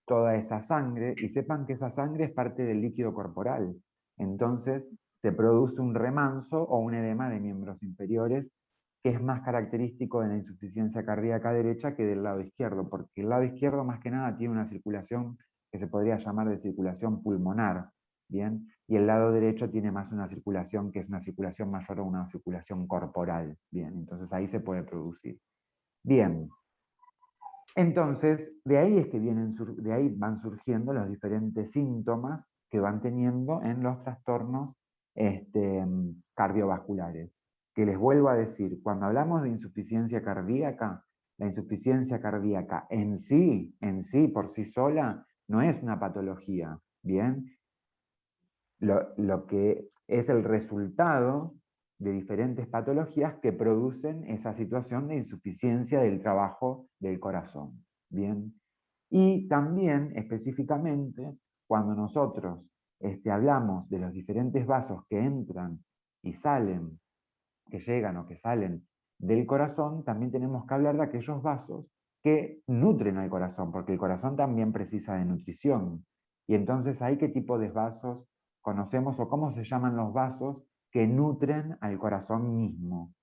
A: toda esa sangre, y sepan que esa sangre es parte del líquido corporal. Entonces se produce un remanso o un edema de miembros inferiores, que es más característico de la insuficiencia cardíaca derecha que del lado izquierdo, porque el lado izquierdo más que nada tiene una circulación que se podría llamar de circulación pulmonar, ¿bien? Y el lado derecho tiene más una circulación que es una circulación mayor o una circulación corporal, ¿bien? Entonces ahí se puede producir. Bien, entonces de ahí es que de ahí van surgiendo los diferentes síntomas que van teniendo en los trastornos cardiovasculares. Que les vuelvo a decir, cuando hablamos de insuficiencia cardíaca, la insuficiencia cardíaca en sí, por sí sola, no es una patología, ¿bien? Lo que es el resultado de diferentes patologías que producen esa situación de insuficiencia del trabajo del corazón. ¿Bien? Y también, específicamente, cuando nosotros hablamos de los diferentes vasos que entran y salen, que llegan o que salen del corazón, también tenemos que hablar de aquellos vasos que nutren al corazón, porque el corazón también precisa de nutrición. Y entonces, ¿ahí qué tipo de vasos conocemos o cómo se llaman los vasos que nutren al corazón mismo?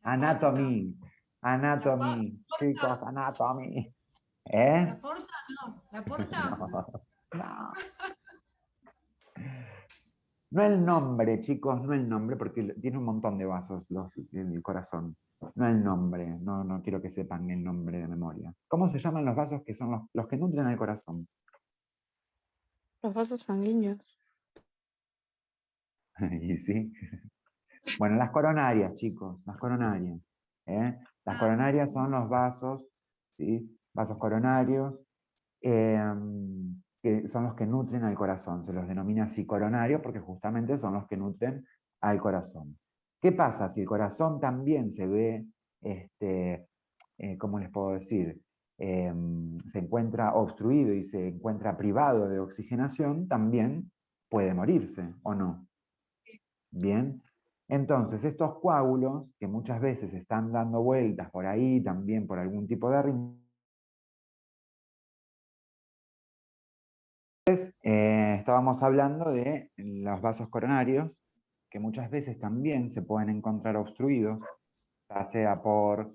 A: Anatomy, chicos, anatomy.
H: ¿La porta? No. ¿La porta?
A: No. No el nombre, chicos, no el nombre, porque tiene un montón de vasos el corazón. No el nombre, no quiero que sepan el nombre de memoria. ¿Cómo se llaman los vasos que son los que nutren al corazón?
J: Los vasos sanguíneos.
A: Y sí. Bueno, las coronarias, chicos, las coronarias. ¿eh? Las coronarias son los vasos, ¿sí? Vasos coronarios, que son los que nutren al corazón. Se los denomina así coronarios porque justamente son los que nutren al corazón. ¿Qué pasa si el corazón también se ve, ¿cómo les puedo decir? Se encuentra obstruido y se encuentra privado de oxigenación, también puede morirse, ¿o no? Bien. Entonces, estos coágulos, que muchas veces están dando vueltas por ahí, también por algún tipo de arritmia, estábamos hablando de los vasos coronarios, que muchas veces también se pueden encontrar obstruidos, ya sea por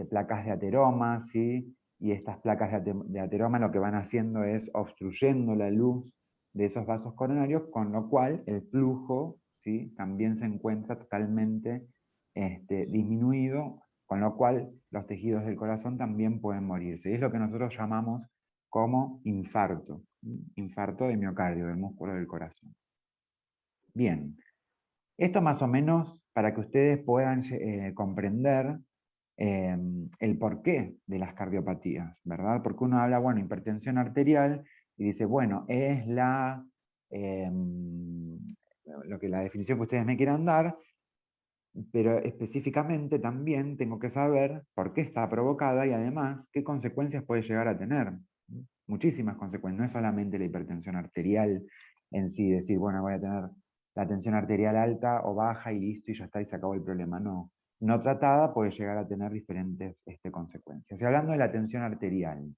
A: placas de ateroma, ¿sí? Y estas placas de ateroma lo que van haciendo es obstruyendo la luz de esos vasos coronarios, con lo cual el flujo, ¿sí? También se encuentra totalmente disminuido, con lo cual los tejidos del corazón también pueden morirse. Y es lo que nosotros llamamos como infarto, infarto de miocardio, del músculo del corazón. Bien, esto más o menos para que ustedes puedan comprender el porqué de las cardiopatías, ¿verdad? Porque uno habla, bueno, hipertensión arterial, y dice, bueno, es la definición que ustedes me quieran dar, pero específicamente también tengo que saber por qué está provocada y además qué consecuencias puede llegar a tener. Muchísimas consecuencias, no es solamente la hipertensión arterial en sí, decir, bueno, voy a tener la tensión arterial alta o baja y listo y ya está y se acabó el problema. No, no tratada puede llegar a tener diferentes consecuencias. Y hablando de la tensión arterial,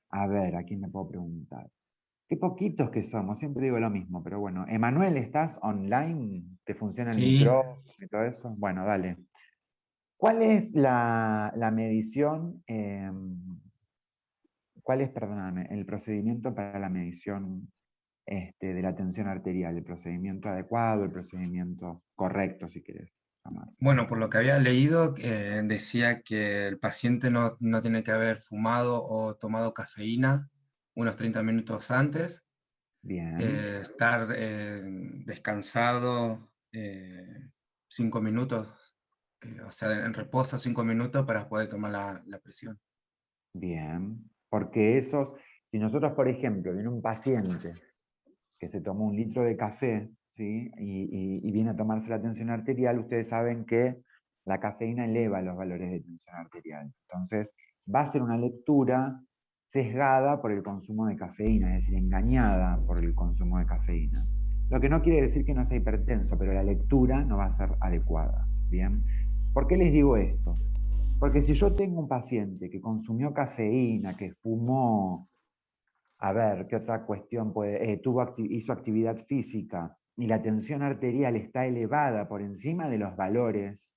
A: a ver, ¿a quién me puedo preguntar? Qué poquitos que somos, siempre digo lo mismo, pero bueno. Emanuel, ¿estás online? ¿Te funciona el
K: Sí,
A: micrófono y todo eso? Bueno, dale. ¿Cuál es la medición, cuál es, perdóname, el procedimiento para la medición de la tensión arterial? ¿El procedimiento adecuado, el procedimiento correcto, si querés llamar?
K: bueno, por lo que había leído, decía que el paciente no tiene que haber fumado o tomado cafeína unos 30 minutos antes,
A: Bien,
K: estar descansado 5 minutos, o sea, en reposo 5 minutos para poder tomar la presión.
A: bien. Porque si nosotros, por ejemplo, viene un paciente que se tomó 1 litro de café, ¿sí? y viene a tomarse la tensión arterial, ustedes saben que la cafeína eleva los valores de tensión arterial. Entonces, va a ser una lectura sesgada por el consumo de cafeína, es decir, engañada por el consumo de cafeína. Lo que no quiere decir que no sea hipertenso, pero la lectura no va a ser adecuada. ¿Bien? ¿Por qué les digo esto? Porque si yo tengo un paciente que consumió cafeína, que fumó, a ver, ¿qué otra cuestión hizo actividad física y la tensión arterial está elevada por encima de los valores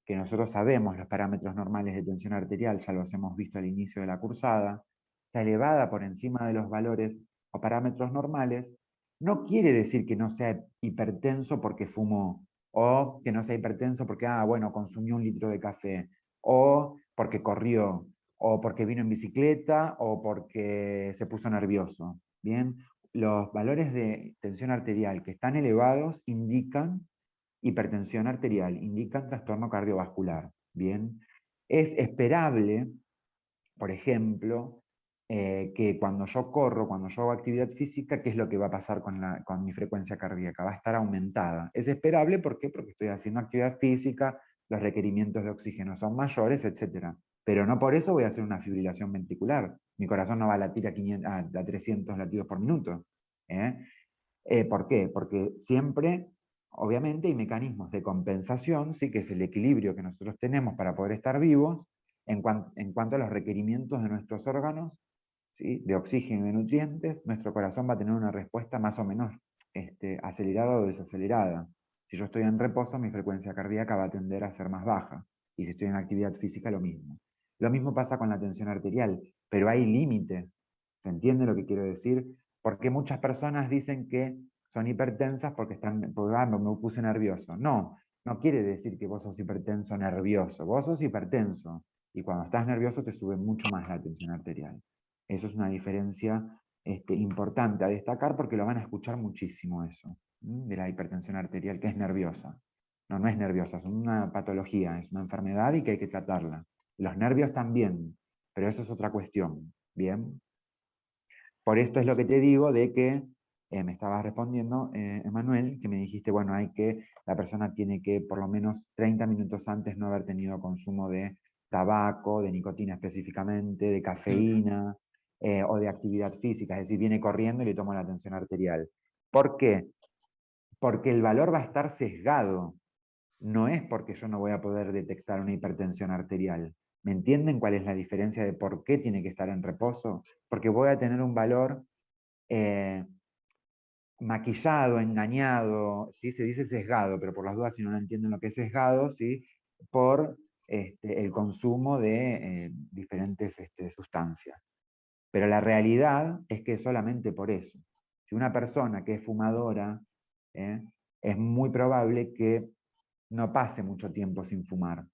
A: que nosotros sabemos, los parámetros normales de tensión arterial, ya los hemos visto al inicio de la cursada, está elevada por encima de los valores o parámetros normales, no quiere decir que no sea hipertenso porque fumó, o que no sea hipertenso porque, bueno, consumió 1 litro de café, o porque corrió, o porque vino en bicicleta, o porque se puso nervioso. Bien, los valores de tensión arterial que están elevados indican hipertensión arterial, indican trastorno cardiovascular. Bien, es esperable, por ejemplo, que cuando yo corro, cuando yo hago actividad física, ¿qué es lo que va a pasar con mi frecuencia cardíaca? Va a estar aumentada. Es esperable, ¿por qué? Porque estoy haciendo actividad física, los requerimientos de oxígeno son mayores, etc. Pero no por eso voy a hacer una fibrilación ventricular. Mi corazón no va a latir a 300 latidos por minuto. ¿Por qué? Porque siempre, obviamente, hay mecanismos de compensación, ¿sí? Que es el equilibrio que nosotros tenemos para poder estar vivos en cuanto a los requerimientos de nuestros órganos, ¿sí? De oxígeno y de nutrientes. Nuestro corazón va a tener una respuesta más o menos acelerada o desacelerada. Si yo estoy en reposo, mi frecuencia cardíaca va a tender a ser más baja. Y si estoy en actividad física, lo mismo. Lo mismo pasa con la tensión arterial, pero hay límites. ¿Se entiende lo que quiero decir? Porque muchas personas dicen que son hipertensas porque me puse nervioso. No, no quiere decir que vos sos hipertenso nervioso. Vos sos hipertenso. Y cuando estás nervioso te sube mucho más la tensión arterial. Eso es una diferencia importante a destacar porque lo van a escuchar muchísimo eso, de la hipertensión arterial, que es nerviosa. No, no es nerviosa, es una patología, es una enfermedad y que hay que tratarla. Los nervios también, pero eso es otra cuestión, ¿bien? Por esto es lo que te digo de que, me estabas respondiendo, Emanuel, que me dijiste, bueno, la persona tiene que por lo menos 30 minutos antes no haber tenido consumo de tabaco, de nicotina específicamente, de cafeína, o de actividad física, es decir, viene corriendo y le tomo la tensión arterial. ¿Por qué? Porque el valor va a estar sesgado. No es porque yo no voy a poder detectar una hipertensión arterial. ¿Me entienden cuál es la diferencia de por qué tiene que estar en reposo? Porque voy a tener un valor maquillado, engañado, ¿sí? Se dice sesgado, pero por las dudas, si no entienden lo que es sesgado, ¿sí? Por el consumo de diferentes sustancias. Pero la realidad es que es solamente por eso. Si una persona que es fumadora, es muy probable que no pase mucho tiempo sin fumar.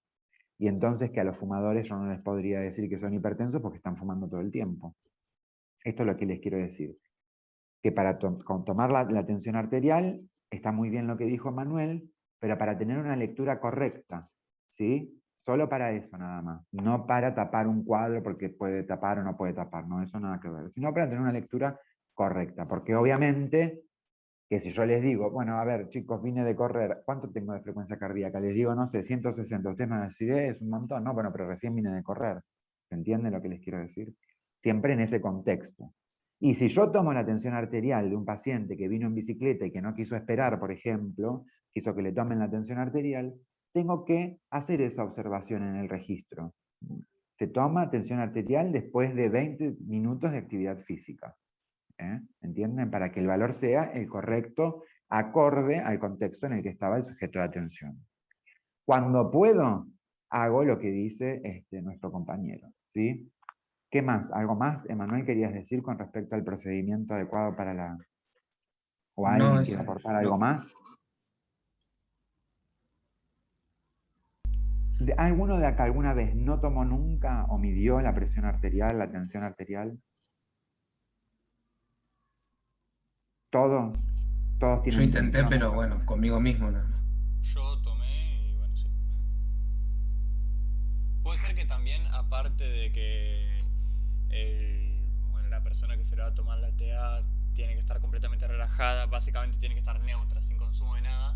A: Y entonces que a los fumadores yo no les podría decir que son hipertensos porque están fumando todo el tiempo. Esto es lo que les quiero decir. Que para tomar la tensión arterial, está muy bien lo que dijo Manuel, pero para tener una lectura correcta, ¿sí? Solo para eso nada más. No para tapar un cuadro porque puede tapar o no puede tapar, no, eso nada que ver. Sino para tener una lectura correcta, porque obviamente que si yo les digo, bueno, a ver, chicos, vine de correr, ¿cuánto tengo de frecuencia cardíaca? Les digo, no sé, 160, ustedes me van a decir, es un montón, no, bueno, pero recién vine de correr. ¿Se entiende lo que les quiero decir? Siempre en ese contexto. Y si yo tomo la tensión arterial de un paciente que vino en bicicleta y que no quiso esperar, por ejemplo, quiso que le tomen la tensión arterial, tengo que hacer esa observación en el registro. Se toma tensión arterial después de 20 minutos de actividad física. ¿Entienden? Para que el valor sea el correcto, acorde al contexto en el que estaba el sujeto de atención. Cuando puedo, hago lo que dice nuestro compañero, ¿sí? ¿Qué más? ¿Algo más, Emanuel, querías decir con respecto al procedimiento adecuado para la... ¿O alguien quiere aportar algo más? ¿Alguno de acá alguna vez no tomó nunca o midió la presión arterial, la tensión arterial? ¿Todos? ¿Todos tienen
K: Yo intenté,
A: intención?
K: pero bueno, conmigo mismo nada más.
I: Yo tomé y bueno, sí. Puede ser que también, aparte de que la persona que se le va a tomar la TA tiene que estar completamente relajada, básicamente tiene que estar neutra, sin consumo de nada.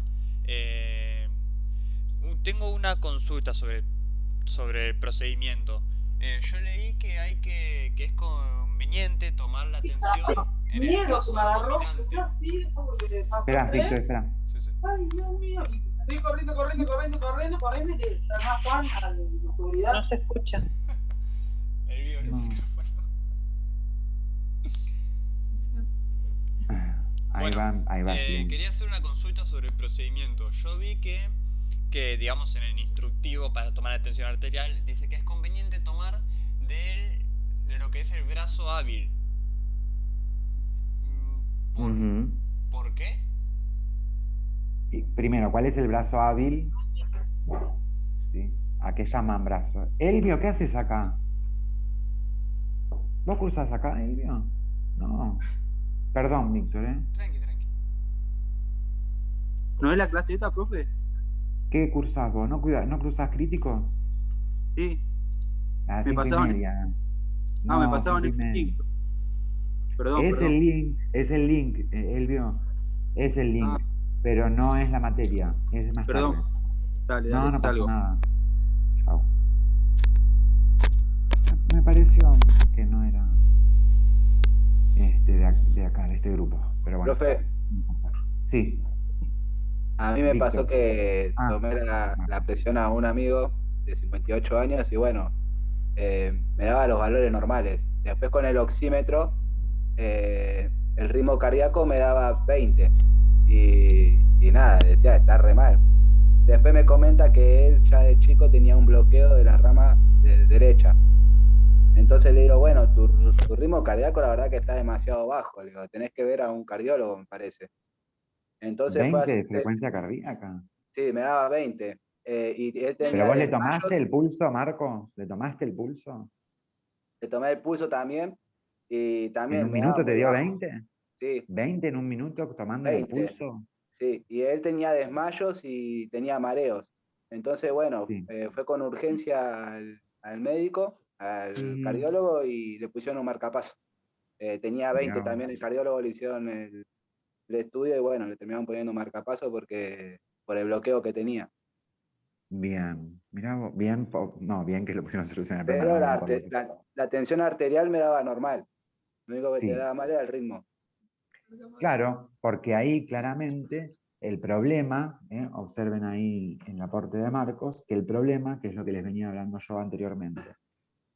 I: Tengo una consulta sobre el procedimiento. Yo leí que es conveniente tomar la tensión en el brazo dominante.
A: Espera, Víctor, espera.
I: Sí, sí.
G: Ay, Dios mío. Estoy corriendo, que llama Juan a la seguridad.
J: No se escucha.
I: El micrófono.
A: Ahí va.
I: Quería hacer una consulta sobre el procedimiento. Yo vi que, digamos, en el instructivo para tomar la tensión arterial, dice que es conveniente tomar de lo que es el brazo hábil. ¿Por qué?
A: Primero, ¿cuál es el brazo hábil? ¿Sí? ¿A qué llaman brazo? Elvio, ¿qué haces acá? ¿Vos cruzás acá, Elvio? No. Perdón, Víctor,
I: Tranqui.
E: ¿No es la clase esta, profe?
A: ¿Qué cursás vos? ¿No cruzás críticos?
E: Sí.
A: A
E: Me
A: 5:30.
E: me pasaban el
A: 5:30.
E: link. Perdón.
A: Es el link, Elvio. Es el link. Pero no es la materia. Es más
E: Perdón.
A: tarde.
E: Dale,
A: No pasa
E: salgo.
A: nada. Chao. Me pareció que no era de acá, de este grupo. Pero bueno.
F: Profe,
A: Sí.
F: a mí me
A: Víctor.
F: pasó que tomé la presión a un amigo de 58 años y bueno, me daba los valores normales. Después con el oxímetro, el ritmo cardíaco me daba 20 y nada, decía, está re mal. Después me comenta que él ya de chico tenía un bloqueo de la rama derecha. Entonces le digo, bueno, tu ritmo cardíaco la verdad que está demasiado bajo. Le digo, tenés que ver a un cardiólogo, me parece. Entonces fue
A: 20
F: así,
A: de frecuencia cardíaca.
F: sí, me daba 20. Y él tenía
A: ¿Pero vos le
F: desmayos.
A: tomaste el pulso, Marco? ¿Le tomaste el pulso?
F: Le tomé el pulso también Y también
A: ¿En un
F: me daba
A: minuto te
F: muy
A: dio
F: bajo.
A: 20?
F: Sí,
A: ¿20 en un minuto tomándole el
F: 20.
A: pulso?
F: Sí, y él tenía desmayos y tenía mareos. Entonces, bueno,
A: Sí.
F: fue con urgencia al médico, al
A: Ujú.
F: cardiólogo, y le pusieron un marcapaso. Tenía 20
A: Mirá vos.
F: también, el cardiólogo le hicieron el estudio y bueno, le terminaron poniendo un marcapaso por el bloqueo que tenía.
A: Bien, mirá vos, bien, no, bien que lo pusieron solución al problema,
F: Pero
A: no, bien por lo que...
F: la tensión arterial me daba normal. Lo único que te
A: Sí,
F: daba mal era el ritmo.
A: claro, porque ahí claramente el problema, observen ahí en el aporte de Marcos, que el problema, que es lo que les venía hablando yo anteriormente.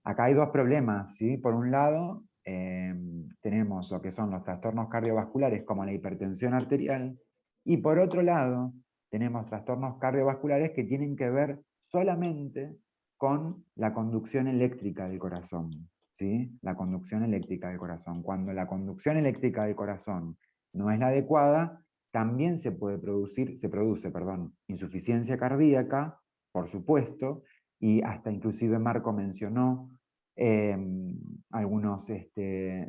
A: Acá hay dos problemas, ¿sí? Por un lado, tenemos lo que son los trastornos cardiovasculares como la hipertensión arterial, y por otro lado, tenemos trastornos cardiovasculares que tienen que ver solamente con la conducción eléctrica del corazón, ¿sí? La conducción eléctrica del corazón. Cuando la conducción eléctrica del corazón no es la adecuada, también se produce, perdón, insuficiencia cardíaca, por supuesto, y hasta inclusive Marco mencionó algunos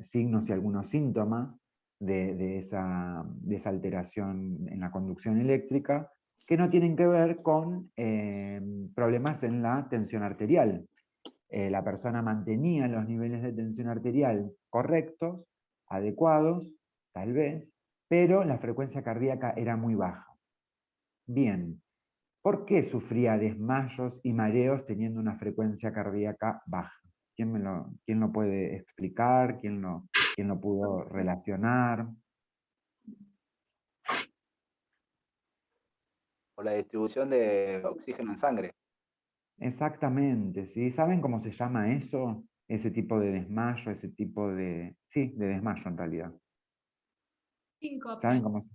A: signos y algunos síntomas de esa alteración en la conducción eléctrica que no tienen que ver con problemas en la tensión arterial. La persona mantenía los niveles de tensión arterial correctos, adecuados, tal vez, pero la frecuencia cardíaca era muy baja. Bien, ¿por qué sufría desmayos y mareos teniendo una frecuencia cardíaca baja? ¿Quién lo puede explicar? ¿Quién lo pudo relacionar?
F: Por la distribución de oxígeno en sangre.
A: Exactamente, ¿sí? ¿Saben cómo se llama eso? Ese tipo de desmayo, ese tipo de... Sí, de desmayo en realidad. ¿Saben
H: Síncope.
A: cómo se...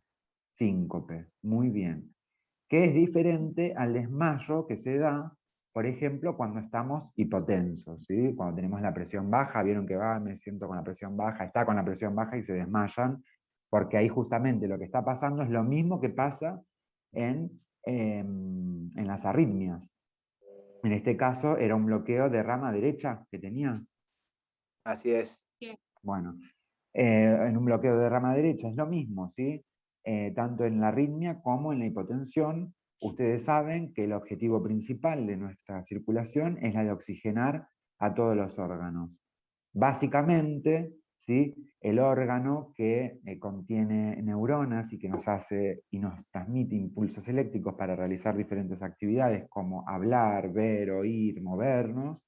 A: Síncope, muy bien. Que es diferente al desmayo que se da, por ejemplo, cuando estamos hipotensos, ¿sí? Cuando tenemos la presión baja, vieron que me siento con la presión baja, está con la presión baja y se desmayan, porque ahí justamente lo que está pasando es lo mismo que pasa en las arritmias. En este caso era un bloqueo de rama derecha que tenía.
F: Así es.
A: Bueno, en un bloqueo de rama derecha es lo mismo, ¿sí? Tanto en la arritmia como en la hipotensión. Ustedes saben que el objetivo principal de nuestra circulación es la de oxigenar a todos los órganos. Básicamente, ¿sí? El órgano que contiene neuronas y que nos hace y nos transmite impulsos eléctricos para realizar diferentes actividades como hablar, ver, oír, movernos,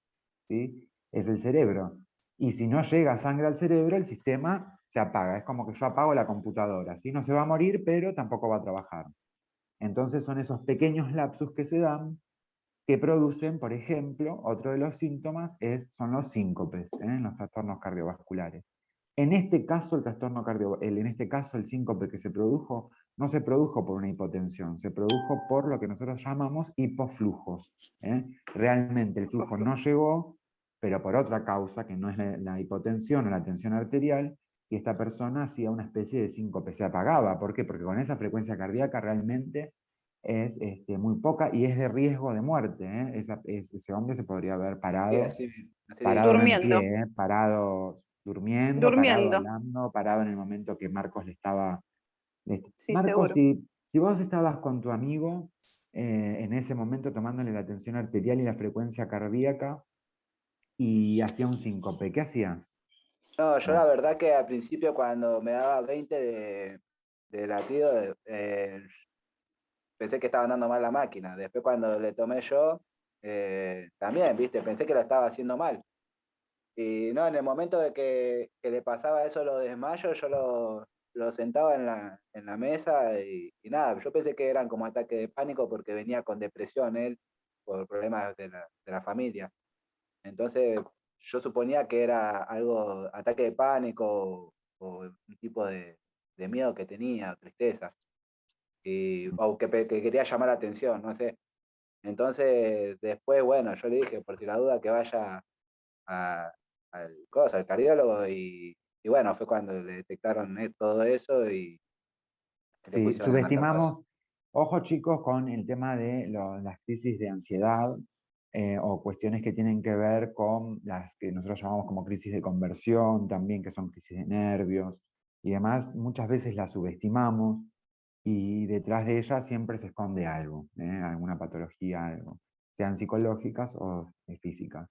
A: ¿sí? Es el cerebro. Y si no llega sangre al cerebro, el sistema se apaga. Es como que yo apago la computadora. ¿Sí? No se va a morir, pero tampoco va a trabajar. Entonces son esos pequeños lapsus que se dan que producen, por ejemplo, otro de los síntomas son los síncopes, los trastornos cardiovasculares. En este caso, en este caso, el síncope que se produjo no se produjo por una hipotensión, se produjo por lo que nosotros llamamos hipoflujos. Realmente el flujo no llegó, pero por otra causa, que no es la hipotensión o la tensión arterial, y esta persona hacía una especie de síncope, se apagaba. ¿Por qué? Porque con esa frecuencia cardíaca realmente es muy poca y es de riesgo de muerte. Ese hombre se podría haber
F: Sí,
A: parado,
F: así
A: parado no en
J: Durmiendo,
A: pie, parado durmiendo, parado
J: durmiendo,
A: hablando, parado en el momento que Marcos le estaba...
J: sí,
A: Marcos,
J: seguro.
A: si vos estabas con tu amigo en ese momento tomándole la tensión arterial y la frecuencia cardíaca y hacía un síncope, ¿qué hacías
F: No, yo la
A: vos?
F: verdad que al principio cuando me daba 20 de latido, pensé que estaba andando mal la máquina. Después cuando le tomé yo, también, viste, pensé que lo estaba haciendo mal. Y no, en el momento de que le pasaba eso, los desmayos, yo lo sentaba en la mesa y nada, yo pensé que eran como ataques de pánico porque venía con depresión él por problemas de la familia. Entonces yo suponía que era algo, ataque de pánico o un tipo de miedo que tenía, tristeza, o que quería llamar la atención, no sé. Entonces después, bueno, yo le dije, por si la duda, que vaya a- al cardiólogo y bueno, fue cuando le detectaron todo eso y le
A: Sí,
F: pusieron el marcapaso.
A: subestimamos, ojo chicos, con el tema de las crisis de ansiedad, o cuestiones que tienen que ver con las que nosotros llamamos como crisis de conversión, también que son crisis de nervios y demás, muchas veces las subestimamos y detrás de ellas siempre se esconde algo, alguna patología, algo, sean psicológicas o físicas.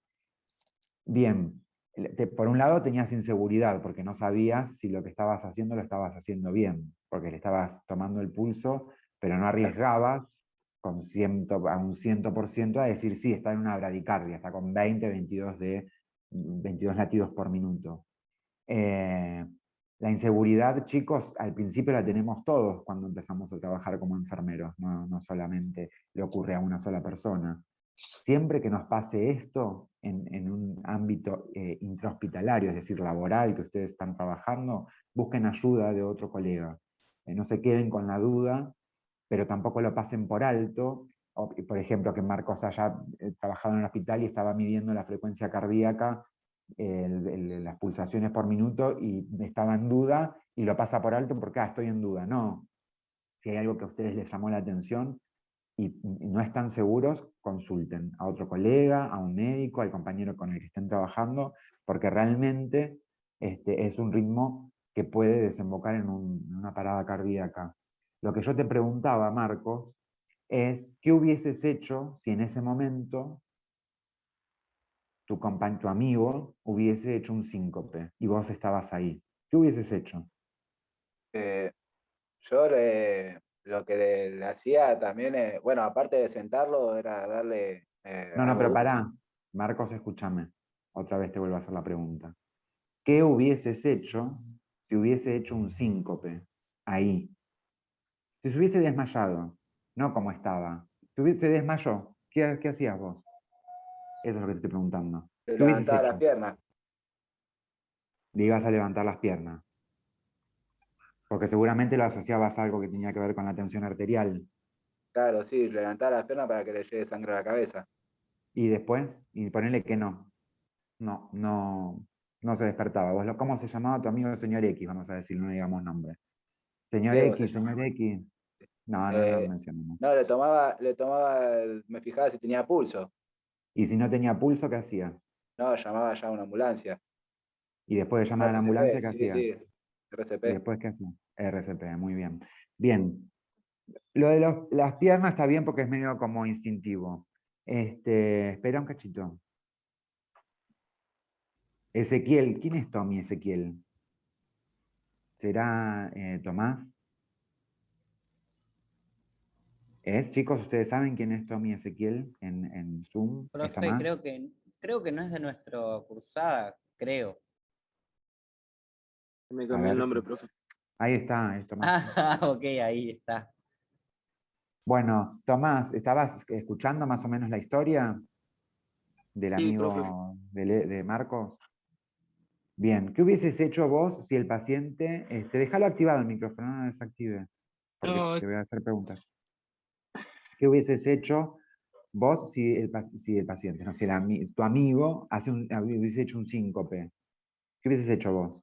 A: Bien, por un lado tenías inseguridad porque no sabías si lo que estabas haciendo lo estabas haciendo bien, porque le estabas tomando el pulso, pero no arriesgabas a un 100% a decir, sí, está en una bradicardia, está con 22 latidos por minuto. La inseguridad, chicos, al principio la tenemos todos cuando empezamos a trabajar como enfermeros, no solamente le ocurre a una sola persona. Siempre que nos pase esto en un ámbito intrahospitalario, es decir, laboral, que ustedes están trabajando, busquen ayuda de otro colega. No se queden con la duda, pero tampoco lo pasen por alto. Por ejemplo, que Marcos haya trabajado en el hospital y estaba midiendo la frecuencia cardíaca, las pulsaciones por minuto, y estaba en duda, y lo pasa por alto porque estoy en duda. No. Si hay algo que a ustedes les llamó la atención, y no están seguros, consulten a otro colega, a un médico, al compañero con el que estén trabajando, porque realmente es un ritmo que puede desembocar en una parada cardíaca. Lo que yo te preguntaba, Marcos, es ¿qué hubieses hecho si en ese momento tu amigo hubiese hecho un síncope y vos estabas ahí? ¿Qué hubieses hecho?
F: Yo lo que le hacía también, bueno, aparte de sentarlo, era darle...
A: No, pero pará. Marcos, escúchame. Otra vez te vuelvo a hacer la pregunta. ¿Qué hubieses hecho si hubiese hecho un síncope ahí? Si se hubiese desmayado, no como estaba. Si se desmayó, ¿qué hacías vos? Eso es lo que te estoy preguntando. ¿Qué hubieses
F: Levantaba
A: hecho?
F: las piernas.
A: Le ibas a levantar las piernas. Porque seguramente lo asociabas a algo que tenía que ver con la tensión arterial.
F: Claro, sí, levantaba las piernas para que le llegue sangre a la cabeza.
A: Y después, y ponerle que no. No se despertaba. ¿Cómo se llamaba tu amigo el señor X? Vamos a decir, no digamos nombre. Señor
F: Diego
A: X, señor X. No mencionemos.
F: No, me fijaba si tenía pulso.
A: Y si no tenía pulso, ¿qué hacía?
F: No, llamaba ya a una ambulancia.
A: Y después de llamar a la ambulancia, ¿qué hacía?
F: Sí, RCP.
A: ¿Y después qué hacía? RCP, muy bien. Bien. Lo de las piernas está bien porque es medio como instintivo. Espera un cachito. Ezequiel, ¿quién es Tommy Ezequiel? ¿Será Tomás? Chicos, ¿ustedes saben quién es Tommy Ezequiel en Zoom? ¿Es
D: Profe,
A: Tomás?
D: creo que no es de nuestra cursada, creo.
E: Me cambié el nombre, profe.
A: Ahí está, es Tomás.
D: Ah, ok, ahí está.
A: Bueno, Tomás, ¿estabas escuchando más o menos la historia del
E: Sí,
A: amigo de Marcos? Bien, ¿qué hubieses hecho vos si el paciente... déjalo activado el micrófono, no lo desactive, porque
E: No,
A: te voy a hacer preguntas. ¿Qué hubieses hecho vos si el paciente, no, si tu amigo hubiese hecho un síncope? ¿Qué hubieses hecho vos?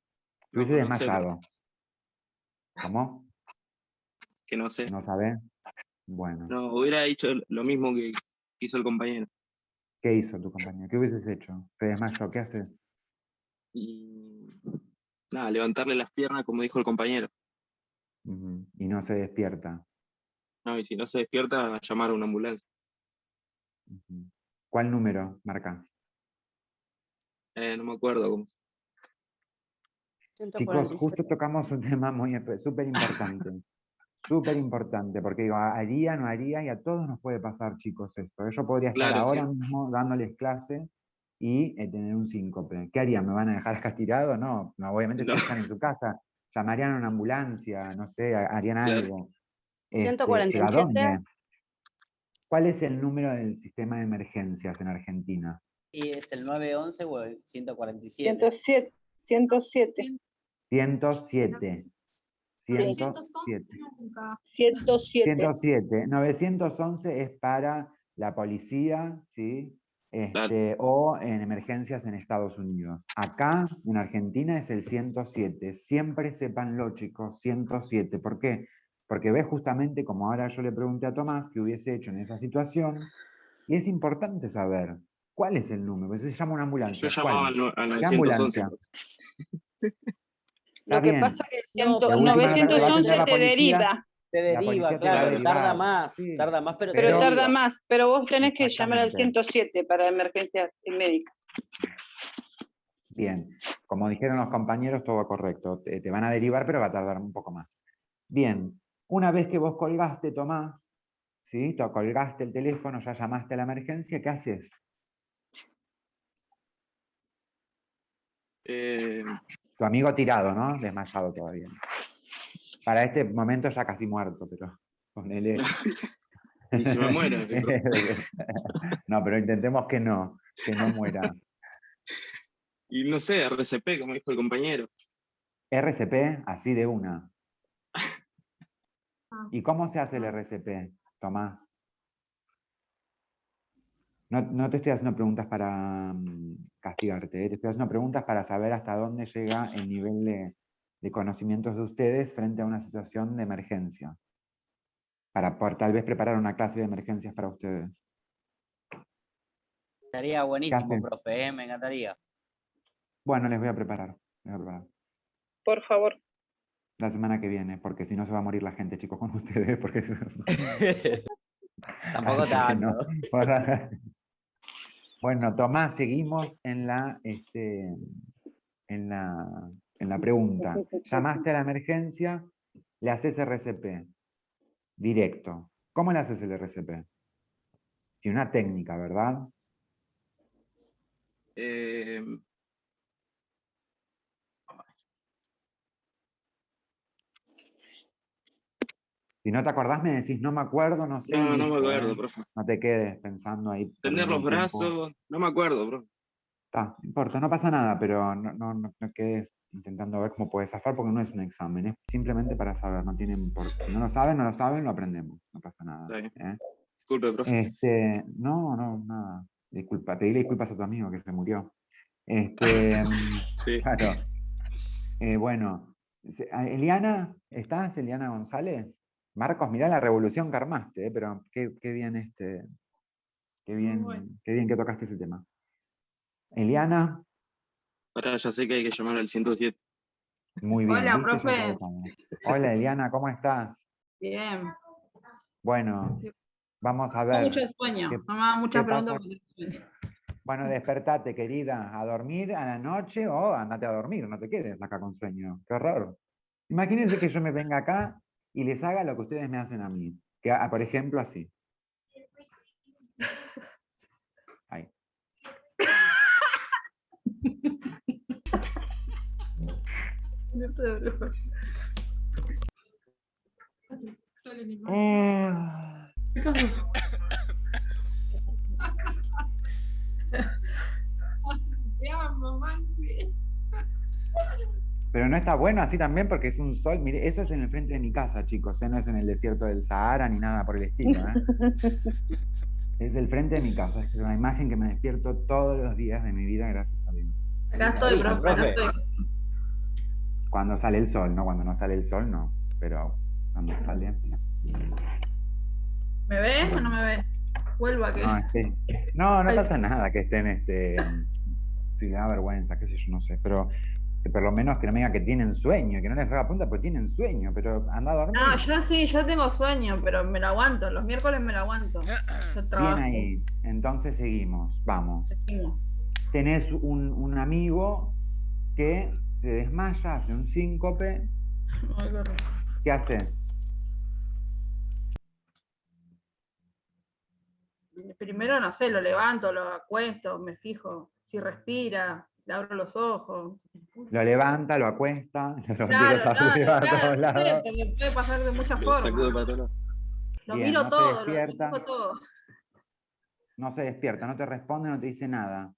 A: Si hubiese
E: no sé,
A: desmayado. ¿Cómo?
E: que no sé.
A: ¿No sabés? Bueno.
E: No, hubiera dicho lo mismo que hizo el compañero.
A: ¿Qué hizo tu compañero? ¿Qué hubieses hecho? ¿Se desmayó? ¿Qué haces?
E: Y nada, levantarle las piernas como dijo el compañero.
A: Y no se despierta.
E: No, y si no se despierta, llamar a una ambulancia.
A: ¿Cuál número marcas?
E: No me acuerdo cómo.
A: Chicos, justo tocamos un tema súper importante. Súper importante, porque digo, haría, no haría, y a todos nos puede pasar, chicos, esto. Yo podría estar
E: Claro,
A: ahora
E: sí.
A: mismo dándoles clase y tener un síncope. ¿Qué harían? ¿Me van a dejar acá tirado? No, obviamente
E: No.
A: ustedes están en su casa. Llamarían a una ambulancia, no sé, harían
J: Claro.
A: algo. ¿Pero
J: 147.
A: a dónde? ¿Cuál es el número del sistema de emergencias en Argentina?
D: ¿Y es el 911 o el 147?
J: 107.
A: 107. 107. 911 es para la policía, ¿sí? O en emergencias en Estados Unidos. Acá, en Argentina, es el 107. Siempre sépanlo, chicos, 107. ¿Por qué? Porque ves justamente, como ahora yo le pregunté a Tomás, qué hubiese hecho en esa situación, Y es importante saber cuál es el número, porque se llama una ambulancia.
E: Yo llamaba
A: ¿Cuál?
E: al
A: ¿Qué
E: 911.
A: ambulancia?
J: Lo
A: Está
J: que
A: bien.
J: pasa es que el
D: No,
A: De última te va a
J: 911
A: atender la
J: te
A: policía.
J: deriva,
D: te
A: La
D: deriva,
A: policía te va a
D: claro, tarda
A: derivar.
D: más,
A: Sí,
D: pero te
J: pero
A: pero-
J: tarda
D: deriva.
J: más. Pero vos tenés que llamar al
A: Exactamente.
J: 107 para emergencias médicas.
A: Bien, como dijeron los compañeros, todo va correcto. Te van a derivar, pero va a tardar un poco más. Bien, una vez que vos colgaste, Tomás, ¿sí? Colgaste el teléfono, ya llamaste a la emergencia, ¿qué haces? Tu amigo tirado, ¿no? Desmayado todavía. Para este momento ya casi muerto, pero ponele.
E: Y si me muero.
A: No, pero intentemos que no muera.
E: Y no sé, RCP, como dijo el compañero.
A: RCP, así de una. ¿Y cómo se hace el RCP, Tomás? No te estoy haciendo preguntas para castigarte, te estoy haciendo preguntas para saber hasta dónde llega el nivel de conocimientos de ustedes frente a una situación de emergencia. Para poder tal vez preparar una clase de emergencias para ustedes.
D: Estaría buenísimo,
A: hacen?
D: profe, me encantaría.
A: Bueno, les voy a preparar.
J: Por favor.
A: La semana que viene, porque si no se va a morir la gente, chicos, con ustedes. Porque...
D: Tampoco
A: Así que
D: tanto.
A: no. Bueno, Tomás, seguimos en la pregunta. Llamaste a la emergencia, le haces RCP. Directo. ¿Cómo le haces el RCP? Tiene una técnica, ¿verdad? Si no te acordás, me decís, no me acuerdo, no sé.
E: No, no
A: listo,
E: me acuerdo, profe.
A: No te quedes pensando ahí.
E: Tender los
A: perdiendo el tiempo.
E: brazos, no me acuerdo, profe.
A: No importa, no pasa nada, pero no quedes intentando ver cómo puedes zafar porque no es un examen, es simplemente para saber, no tienen por qué. Si no lo saben, lo aprendemos, no pasa nada.
E: Disculpe, profe.
A: No, nada. Disculpa, pedirle disculpas a tu amigo que se murió.
E: Sí.
A: Claro. Bueno, Eliana, ¿estás? Eliana González. Marcos, mirá la revolución que armaste, pero qué bien qué bien que tocaste ese tema. Eliana.
E: Ahora ya sé que hay que llamar al 107.
A: Muy bien.
L: Hola,
A: ¿viste?
L: profe.
A: Hola, Eliana, ¿cómo estás?
L: Bien.
A: Bueno, vamos a
L: Tengo
A: ver.
L: mucho sueño. No me hagan muchas
A: ¿Qué pasa?
L: preguntas porque tengo sueño.
A: Bueno, despertate, querida, a dormir a la noche o andate a dormir, no te quedes acá con sueño. Qué horror. Imagínense que yo me venga acá y les haga lo que ustedes me hacen a mí. Que, por ejemplo, así. Ahí.
L: ¿Qué pasó?
A: Pero no está bueno así también porque es un sol. Mire, eso es en el frente de mi casa, chicos. No es en el desierto del Sahara ni nada por el estilo. Es el frente de mi casa. Es una imagen que me despierto todos los días de mi vida, gracias a Dios.
L: Acá estoy, profe. Acá estoy.
A: Cuando sale el sol, ¿no? Cuando no sale el sol, no. Pero cuando sale...
L: ¿Me ves o no me ves? Vuelvo a que...
A: No pasa nada que estén, si le da vergüenza, qué sé yo, no sé. Pero que por lo menos que no me digan que tienen sueño, que no les haga punta porque tienen sueño, pero anda a dormir.
L: No, yo tengo sueño, pero me lo aguanto. Los miércoles me lo aguanto. Yo trabajo.
A: Bien ahí. Entonces seguimos. Vamos.
L: Seguimos.
A: Tenés un amigo que se desmaya, hace un síncope.
L: Ay, qué horror.
A: ¿Qué haces?
L: Primero, no sé, lo levanto, lo acuesto, me fijo si respira, le abro los ojos.
A: Lo levanta, lo acuesta, lo
L: Claro,
A: empieza a sacudir a todos lados.
L: porque puede pasar de muchas formas. Lo
A: Bien,
L: miro
A: no se
L: todo, lo
A: despierta.
L: dibujo todo.
A: No se despierta, no te responde, no te dice nada.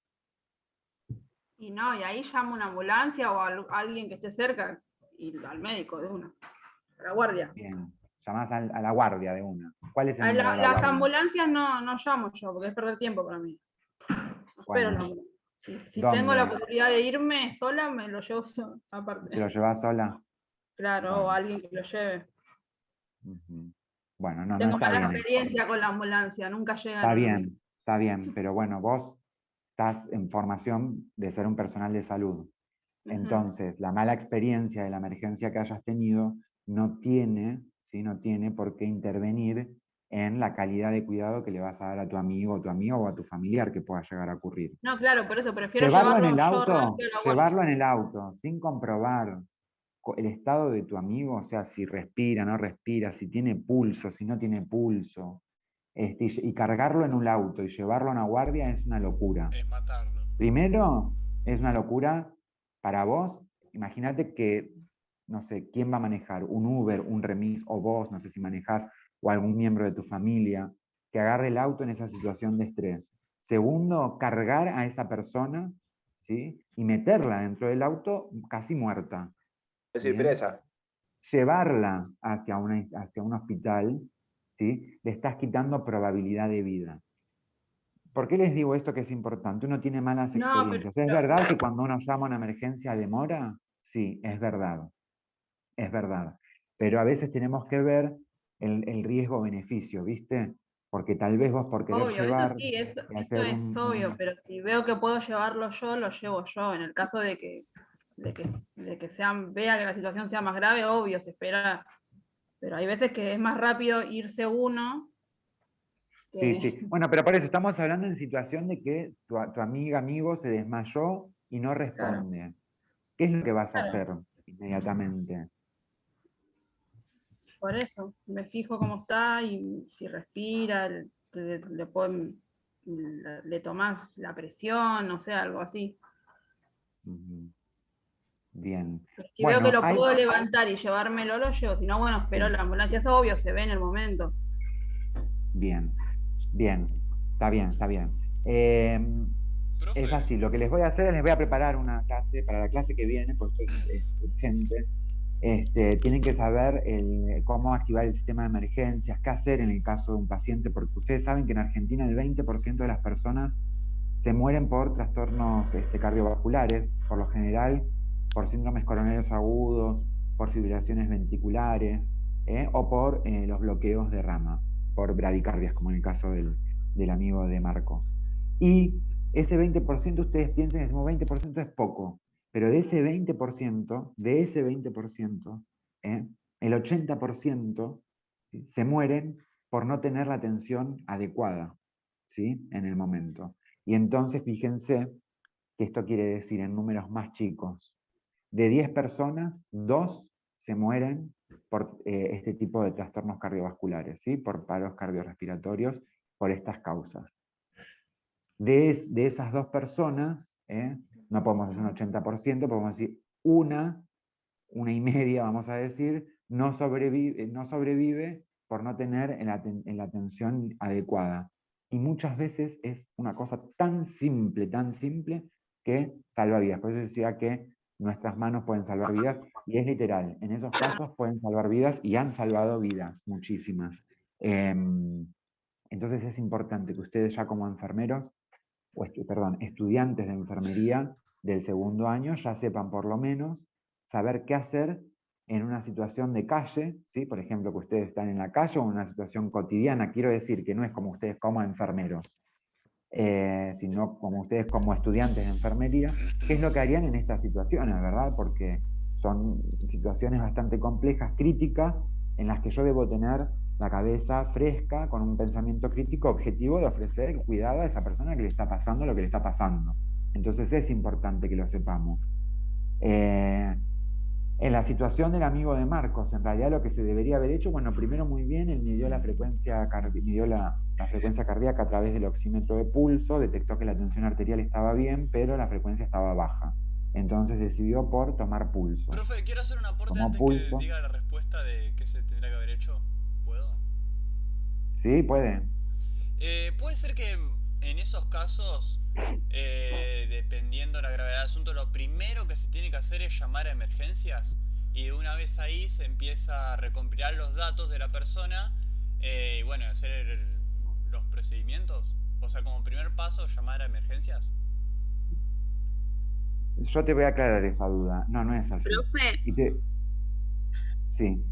L: Y no, y ahí llamo a una ambulancia o a alguien que esté cerca y al médico de una, a la guardia.
A: Bien, llamás a la guardia de una. ¿Cuál es el número de la
L: Las
A: guardia?
L: ambulancias no llamo yo, porque es perder tiempo para mí. No espero la ambulancia. Si
A: ¿Dónde?
L: tengo la posibilidad de irme sola, me lo llevo aparte.
A: ¿Te lo llevas sola?
L: Claro, o alguien que lo lleve.
A: Bueno, no
L: Tengo
A: está
L: mala
A: bien.
L: experiencia con la ambulancia, nunca llegan.
A: Está Está bien, pero bueno, vos estás en formación de ser un personal de salud. Entonces, la mala experiencia de la emergencia que hayas tenido no tiene, ¿sí? No tiene por qué intervenir en la calidad de cuidado que le vas a dar a tu amigo o a tu familiar que pueda llegar a ocurrir.
L: No, claro, por eso prefiero
A: Llevarlo en
L: llevarlo
A: el
L: yo
A: auto,
L: rancio a la guardia.
A: llevarlo en el auto, sin comprobar el estado de tu amigo, o sea, si respira, no respira, si tiene pulso, si no tiene pulso, y cargarlo en un auto y llevarlo a una guardia es una locura.
I: Es matarlo.
A: Primero, es una locura para vos. Imagínate que, no sé, ¿quién va a manejar? Un Uber, un remis, o vos, no sé si manejás, o algún miembro de tu familia, que agarre el auto en esa situación de estrés. Segundo, cargar a esa persona, ¿sí? Y meterla dentro del auto casi muerta.
F: Es decir, presa.
A: Llevarla hacia un hospital, ¿sí? Le estás quitando probabilidad de vida. ¿Por qué les digo esto que es importante? Uno tiene malas experiencias. ¿Es verdad que cuando uno llama a una emergencia demora? Sí, es verdad. Es verdad. Pero a veces tenemos que ver el riesgo-beneficio, ¿viste? Porque tal vez vos por querer
L: Obvio,
A: llevar...
L: eso sí, eso es
A: un,
L: obvio, pero si veo que puedo llevarlo yo, lo llevo yo. En el caso de que vea que la situación sea más grave, obvio, se espera. Pero hay veces que es más rápido irse uno.
A: Sí, sí. Bueno, pero por eso estamos hablando en situación de que tu amigo se desmayó y no responde. Claro. ¿Qué es lo que vas a hacer inmediatamente?
L: Por eso, me fijo cómo está y si respira, le tomás la presión, no sé, algo así.
A: Bien.
L: Si veo que lo puedo levantar y llevármelo, lo llevo. Si no, bueno, espero la ambulancia, es obvio, se ve en el momento.
A: Bien, bien, está bien, está bien. Es así, lo que les voy a hacer es les voy a preparar una clase, para la clase que viene, porque es urgente. Tienen que saber cómo activar el sistema de emergencias, qué hacer en el caso de un paciente, porque ustedes saben que en Argentina el 20% de las personas se mueren por trastornos cardiovasculares, por lo general por síndromes coronarios agudos, por fibrilaciones ventriculares, o por los bloqueos de rama, por bradicardias, como en el caso del amigo de Marco. Y ese 20%, ustedes piensen que ese 20% es poco, pero de ese 20%, el 80%, ¿sí? Se mueren por no tener la atención adecuada, ¿sí? En el momento. Y entonces fíjense que esto quiere decir en números más chicos. De 10 personas, 2 se mueren por este tipo de trastornos cardiovasculares, ¿sí? Por paros cardiorrespiratorios, por estas causas. De esas 2 personas, no podemos decir un 80%, podemos decir una y media, vamos a decir, no sobrevive por no tener la atención adecuada. Y muchas veces es una cosa tan simple, que salva vidas. Por eso decía que nuestras manos pueden salvar vidas, y es literal, en esos casos pueden salvar vidas y han salvado vidas, muchísimas. Entonces es importante que ustedes ya como enfermeros, estudiantes de enfermería del segundo año, ya sepan por lo menos saber qué hacer en una situación de calle, ¿sí? Por ejemplo, que ustedes están en la calle o en una situación cotidiana. Quiero decir que no es como ustedes como enfermeros, sino como ustedes como estudiantes de enfermería, qué es lo que harían en estas situaciones, ¿verdad? Porque son situaciones bastante complejas, críticas, en las que yo debo tener la cabeza fresca, con un pensamiento crítico objetivo de ofrecer cuidado a esa persona que le está pasando lo que le está pasando. Entonces es importante que lo sepamos. En la situación del amigo de Marcos, en realidad lo que se debería haber hecho, bueno, primero muy bien, él midió la frecuencia cardíaca a través del oxímetro de pulso, detectó que la tensión arterial estaba bien, pero la frecuencia estaba baja. Entonces decidió por tomar pulso.
I: Profe, quiero hacer un aporte antes que diga la respuesta de qué se tendrá que haber hecho. ¿Puedo?
A: Sí, puede.
I: Puede ser que en esos casos, dependiendo de la gravedad del asunto, lo primero que se tiene que hacer es llamar a emergencias, y una vez ahí se empieza a recompilar los datos de la persona y bueno, hacer los procedimientos. O sea, como primer paso, llamar a emergencias.
A: Yo te voy a aclarar esa duda. No es así.
M: Profe.
A: Sí.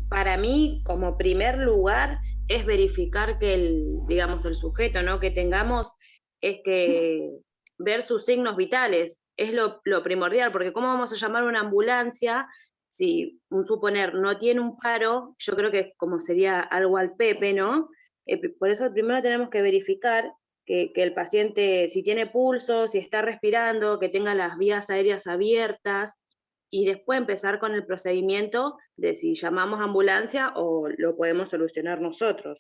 M: Para mí, como primer lugar, es verificar que digamos, el sujeto, ¿no? Que tengamos es que ver sus signos vitales, es lo primordial, porque ¿cómo vamos a llamar a una ambulancia si, suponer, no tiene un paro? Yo creo que como sería algo al Pepe, ¿no? Por eso primero tenemos que verificar que el paciente, si tiene pulso, si está respirando, que tenga las vías aéreas abiertas, y después empezar con el procedimiento de si llamamos ambulancia o lo podemos solucionar nosotros.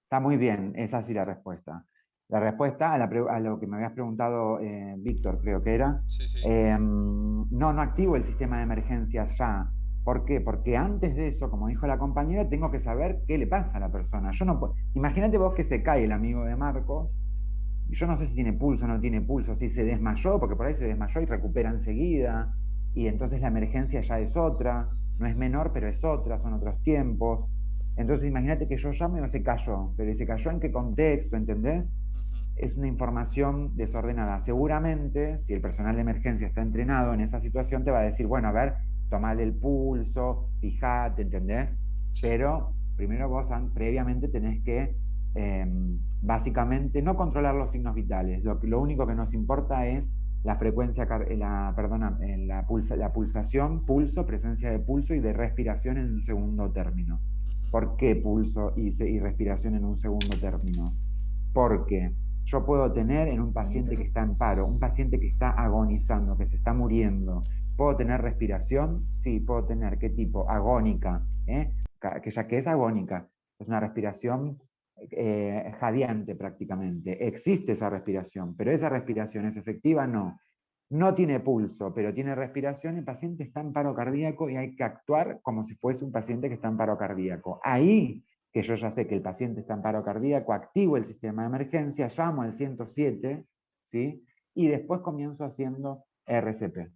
A: Está muy bien, esa sí la respuesta. La respuesta a lo que me habías preguntado, Víctor, creo que era, no activo el sistema de emergencias ya. ¿Por qué? Porque antes de eso, como dijo la compañera, tengo que saber qué le pasa a la persona. Yo no puedo. Imagínate vos que se cae el amigo de Marcos, y yo no sé si tiene pulso o no tiene pulso, si se desmayó, porque por ahí se desmayó y recupera enseguida, y entonces la emergencia ya es otra, no es menor, pero es otra, son otros tiempos. Entonces imagínate que yo llamo y se cayó, pero ¿se cayó en qué contexto? ¿Entendés? Es una información desordenada. Seguramente, si el personal de emergencia está entrenado en esa situación, te va a decir, bueno, a ver, tomale el pulso, fijate, ¿entendés? Pero primero vos previamente tenés que, básicamente, no controlar los signos vitales. Lo único que nos importa es la frecuencia, la pulsación, pulso, presencia de pulso y de respiración en un segundo término. ¿Por qué pulso y respiración en un segundo término? Porque yo puedo tener en un paciente que está en paro, un paciente que está agonizando, que se está muriendo. ¿Puedo tener respiración? Sí, puedo tener. ¿Qué tipo? Agónica. Que ya que es agónica, es una respiración jadeante prácticamente. Existe esa respiración, pero esa respiración es efectiva, no. No tiene pulso, pero tiene respiración, el paciente está en paro cardíaco y hay que actuar como si fuese un paciente que está en paro cardíaco. Ahí, que yo ya sé que el paciente está en paro cardíaco, activo el sistema de emergencia, llamo al 107, ¿sí? Y después comienzo haciendo RCP.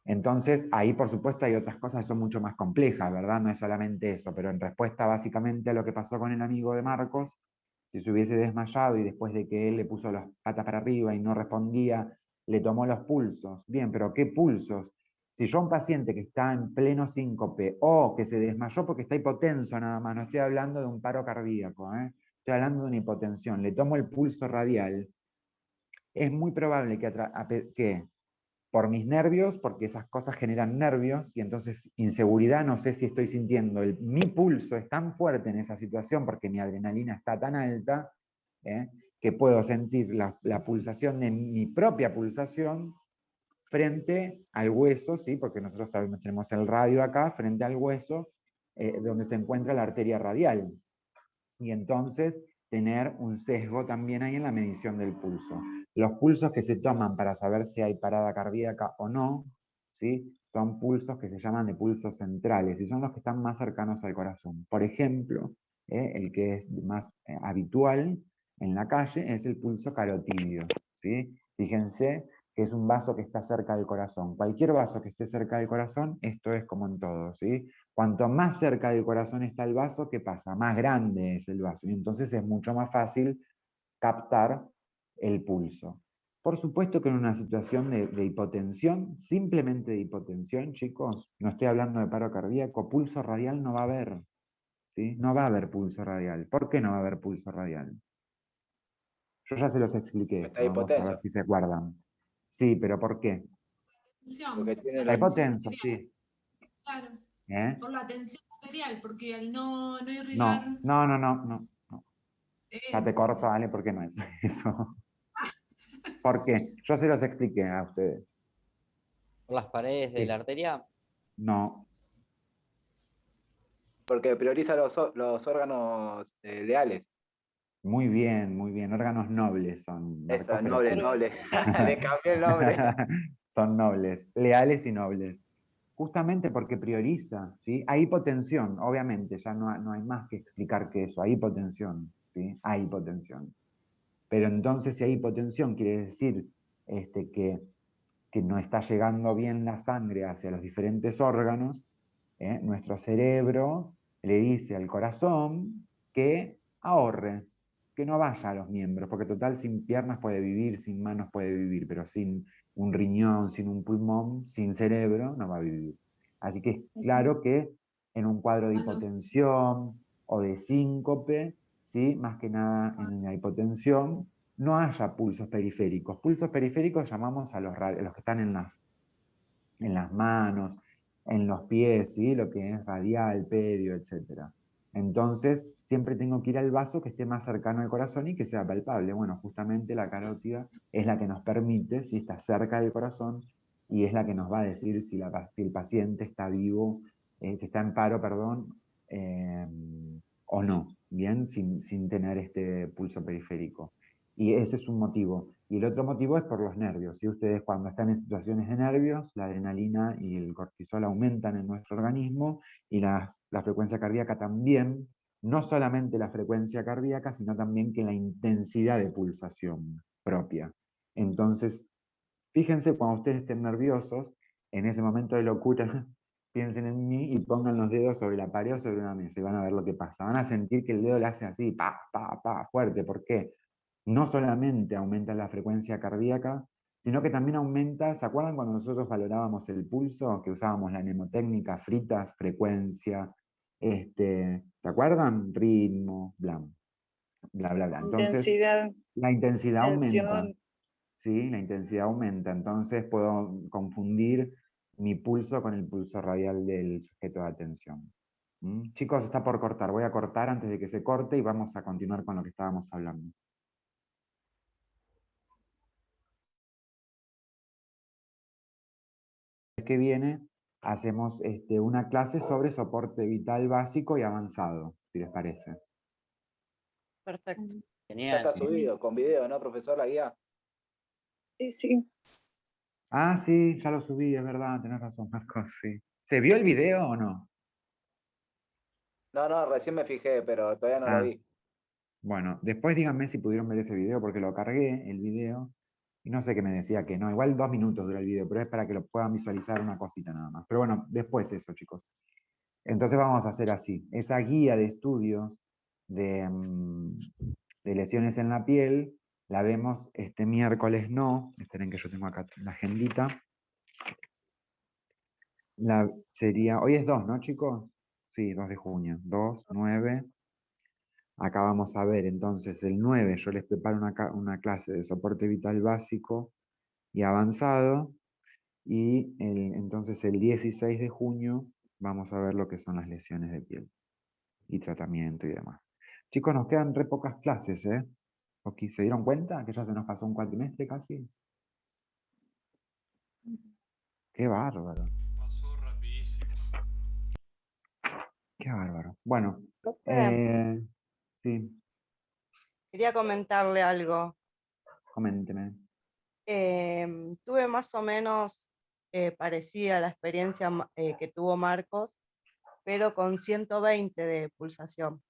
A: Entonces, ahí por supuesto hay otras cosas que son mucho más complejas, ¿verdad? No es solamente eso, pero en respuesta básicamente a lo que pasó con el amigo de Marcos, si se hubiese desmayado y después de que él le puso las patas para arriba y no respondía, le tomó los pulsos. Bien, pero ¿qué pulsos? Si yo a un paciente que está en pleno síncope o que se desmayó porque está hipotenso nada más, no estoy hablando de un paro cardíaco, estoy hablando de una hipotensión, le tomo el pulso radial, es muy probable que por mis nervios, porque esas cosas generan nervios, y entonces inseguridad, no sé si estoy sintiendo, mi pulso es tan fuerte en esa situación, porque mi adrenalina está tan alta, que puedo sentir la pulsación de mi propia pulsación frente al hueso, ¿sí? Porque nosotros sabemos, tenemos el radio acá, frente al hueso, donde se encuentra la arteria radial. Y entonces tener un sesgo también ahí en la medición del pulso. Los pulsos que se toman para saber si hay parada cardíaca o no, ¿sí? Son pulsos que se llaman de pulsos centrales y son los que están más cercanos al corazón. Por ejemplo, el que es más habitual en la calle es el pulso carotidio, ¿sí? Fíjense que es un vaso que está cerca del corazón. Cualquier vaso que esté cerca del corazón, esto es como en todo, ¿sí? Cuanto más cerca del corazón está el vaso, ¿qué pasa? Más grande es el vaso, y entonces es mucho más fácil captar el pulso. Por supuesto que en una situación de hipotensión, simplemente de hipotensión, chicos, no estoy hablando de paro cardíaco, pulso radial no va a haber, ¿sí? No va a haber pulso radial. ¿Por qué no va a haber pulso radial? Yo ya se los expliqué, vamos a ver si se acuerdan. Sí, pero ¿por qué?
H: Porque tiene
A: La hipotenso, sí.
H: Claro. Por la tensión arterial, porque al no irrigar.
A: No. Ya te corto, Ale, porque no es eso. ¿Por qué? Yo se los expliqué a ustedes.
D: ¿Por las paredes de la arteria?
A: No.
F: Porque prioriza los órganos leales.
A: Muy bien, órganos nobles son.
F: Eso, nobles. Le cambié el nombre.
A: Son nobles, leales y nobles. Justamente porque prioriza, ¿sí? Hay hipotensión, obviamente, ya no hay más que explicar que eso, hay hipotensión, ¿sí? Hay hipotensión. Pero entonces si hay hipotensión quiere decir que no está llegando bien la sangre hacia los diferentes órganos, nuestro cerebro le dice al corazón que ahorre, que no vaya a los miembros, porque total sin piernas puede vivir, sin manos puede vivir, pero sin un riñón, sin un pulmón, sin cerebro, no va a vivir. Así que es claro que en un cuadro de hipotensión o de síncope, ¿sí? Más que nada en la hipotensión, no haya pulsos periféricos. Pulsos periféricos llamamos a los que están en las manos, en los pies, ¿sí? Lo que es radial, pedio, etc. Entonces, siempre tengo que ir al vaso que esté más cercano al corazón y que sea palpable. Bueno, justamente la carótida es la que nos permite, si está cerca del corazón, y es la que nos va a decir si el paciente está vivo, si está en paro, perdón, o no, bien, sin tener este pulso periférico. Y ese es un motivo. Y el otro motivo es por los nervios. Si ustedes cuando están en situaciones de nervios, la adrenalina y el cortisol aumentan en nuestro organismo y la frecuencia cardíaca también, no solamente la frecuencia cardíaca, sino también que la intensidad de pulsación propia. Entonces, fíjense cuando ustedes estén nerviosos, en ese momento de locura, piensen en mí y pongan los dedos sobre la pared o sobre una mesa y van a ver lo que pasa. Van a sentir que el dedo le hace así, pa, pa, pa, fuerte. ¿Por qué? No solamente aumenta la frecuencia cardíaca, sino que también aumenta, ¿se acuerdan cuando nosotros valorábamos el pulso? Que usábamos la mnemotécnica, fritas, frecuencia, ¿se acuerdan? Ritmo, bla, bla, bla, bla. Entonces,
J: Intensidad,
A: la intensidad aumenta.
J: tensión.
A: ¿Sí? La intensidad aumenta, entonces puedo confundir mi pulso con el pulso radial del sujeto de atención. Chicos, está por cortar. Voy a cortar antes de que se corte y vamos a continuar con lo que estábamos hablando. El que viene hacemos una clase sobre soporte vital básico y avanzado, si les parece.
J: Perfecto.
F: Ya está subido, con video, ¿no, profesor? La guía.
J: Sí, sí.
A: Ah, sí, ya lo subí, es verdad, tenés razón, Marcos, sí. ¿Se vio el video o no?
F: No, recién me fijé, pero todavía no lo vi.
A: Bueno, después díganme si pudieron ver ese video, porque lo cargué, el video, y no sé qué me decía que no. Igual 2 minutos dura el video, pero es para que lo puedan visualizar una cosita nada más. Pero bueno, después eso, chicos. Entonces vamos a hacer así. Esa guía de estudios de lesiones en la piel, la vemos este miércoles no. Esperen que yo tengo acá la agendita. Hoy es 2, ¿no, chicos? Sí, 2 de junio. 2, 9. Acá vamos a ver, entonces, el 9 yo les preparo una clase de soporte vital básico y avanzado, y entonces el 16 de junio vamos a ver lo que son las lesiones de piel y tratamiento y demás. Chicos, nos quedan re pocas clases, ¿eh? ¿Se dieron cuenta que ya se nos pasó un cuatrimestre casi? ¡Qué bárbaro!
I: Pasó rapidísimo.
A: ¡Qué bárbaro! Bueno, sí,
N: Quería comentarle algo.
A: coménteme.
N: Tuve más o menos parecida a la experiencia que tuvo Marcos, pero con 120 de pulsación.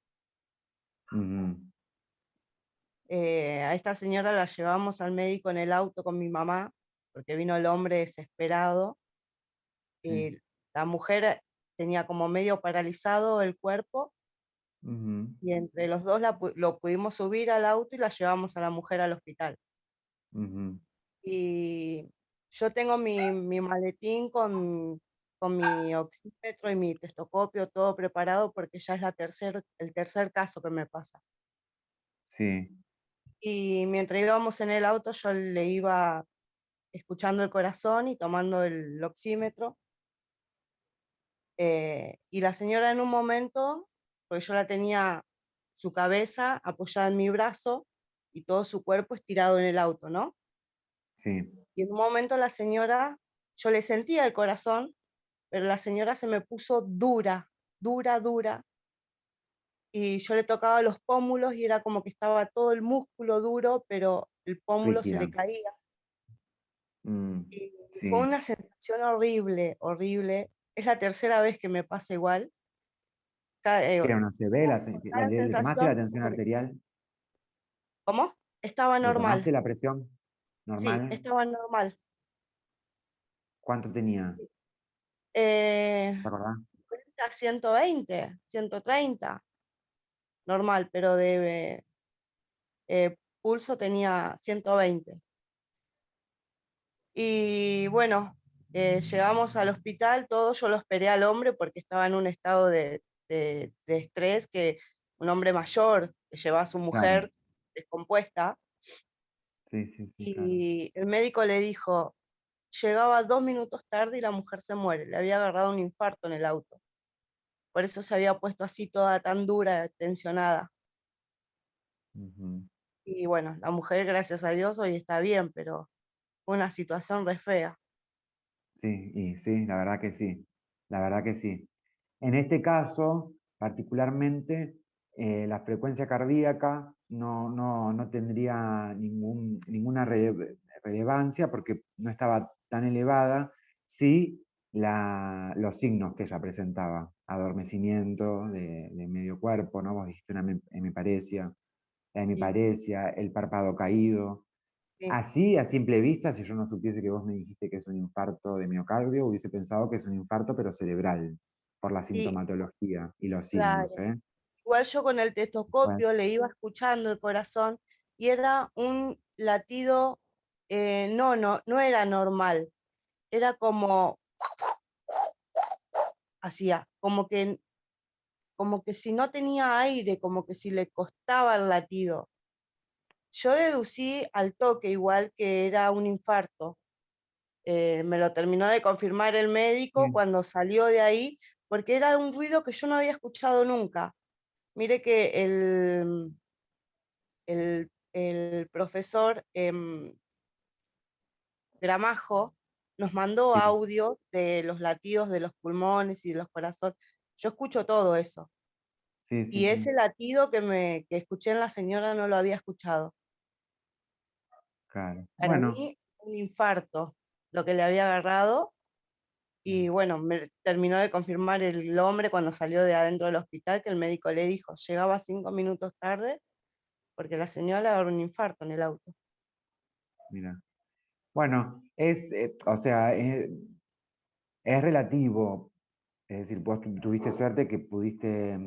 N: A esta señora la llevamos al médico en el auto con mi mamá, porque vino el hombre desesperado. La mujer tenía como medio paralizado el cuerpo, y entre los dos lo pudimos subir al auto y la llevamos a la mujer al hospital. Y yo tengo mi maletín con mi oxímetro y mi testoscopio, todo preparado, porque ya es el tercer caso que me pasa.
A: Sí.
N: Y mientras íbamos en el auto, yo le iba escuchando el corazón y tomando el oxímetro. Y la señora en un momento, pues yo la tenía su cabeza apoyada en mi brazo y todo su cuerpo estirado en el auto, ¿no?
A: Sí.
N: Y en un momento la señora, yo le sentía el corazón, pero la señora se me puso dura, dura, dura. Y yo le tocaba los pómulos y era como que estaba todo el músculo duro, pero el pómulo se le
A: Rígida.
N: caía. Y fue
A: Sí.
N: una sensación horrible, horrible. Es la tercera vez que me pasa igual.
A: ¿Qué era una CB?
N: Cada
A: ¿Le tomaste la
N: sensación,
A: tensión arterial?
N: ¿cómo? Estaba
A: ¿Le tomaste
N: normal.
A: la presión
N: Sí,
A: normal?
N: estaba normal.
A: ¿Cuánto tenía?
N: ¿Te
A: ¿Te acordás?
N: 120, 130. Normal, pero de pulso tenía 120. Y bueno, Llegamos al hospital, todo, yo lo esperé al hombre porque estaba en un estado de estrés, que un hombre mayor que lleva a su mujer descompuesta,
A: Sí, sí, sí, claro.
N: y el médico le dijo, llegaba 2 minutos tarde y la mujer se muere, le había agarrado un infarto en el auto. Por eso se había puesto así toda tan dura, tensionada.
A: Ujú.
N: Y bueno, la mujer, gracias a Dios, hoy está bien, pero fue una situación re fea.
A: Sí, y sí, la verdad que sí, la verdad que sí. En este caso, particularmente, la frecuencia cardíaca no tendría ninguna relevancia porque no estaba tan elevada, sí los signos que ella presentaba, adormecimiento de medio cuerpo, ¿no? Vos dijiste una hemiparesia, la hemiparesia, el párpado caído.
N: Sí.
A: Así, a simple vista, si yo no supiese que vos me dijiste que es un infarto de miocardio, hubiese pensado que es un infarto pero cerebral, por la
N: Sí,
A: sintomatología y los
N: claro.
A: signos, ¿eh?
N: Igual yo con el
A: Bueno,
N: tetoscopio le iba escuchando el corazón y era un latido, no era normal, era como, hacía, como que si no tenía aire, como que si le costaba el latido. Yo deducí al toque igual que era un infarto. Me lo terminó de confirmar el médico
A: bien,
N: cuando salió de ahí, porque era un ruido que yo no había escuchado nunca. Mire que el profesor Gramajo nos mandó
A: sí,
N: audios de los latidos de los pulmones y de los corazones. Yo escucho todo eso.
A: sí, sí,
N: Y
A: sí,
N: ese latido que escuché en la señora no lo había escuchado.
A: claro.
N: Para
A: Bueno,
N: mí, un infarto, lo que le había agarrado. Y bueno, me terminó de confirmar el hombre cuando salió de adentro del hospital que el médico le dijo, llegaba 5 minutos tarde porque la señora le agarró un infarto en el auto.
A: mira. Bueno, o sea, es relativo. Es decir, vos tuviste suerte que pudiste,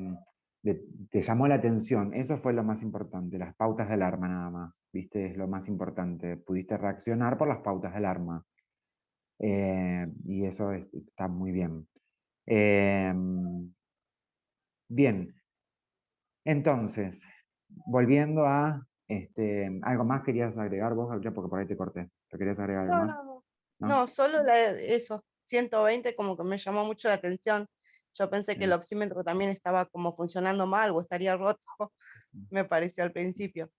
A: te llamó la atención. Eso fue lo más importante, las pautas de alarma nada más. ¿Viste? Es lo más importante. Pudiste reaccionar por las pautas de alarma. Y eso está muy bien. Bien, entonces, volviendo a, ¿algo más querías agregar vos, Gabriela? Porque por ahí te corté. ¿Te querías agregar algo
N: No,
A: más?
N: no, no.
A: ¿No?
N: No, solo eso, 120 como que me llamó mucho la atención. Yo pensé que el
A: Bien.
N: oxímetro también estaba como funcionando mal o estaría roto, me pareció al principio.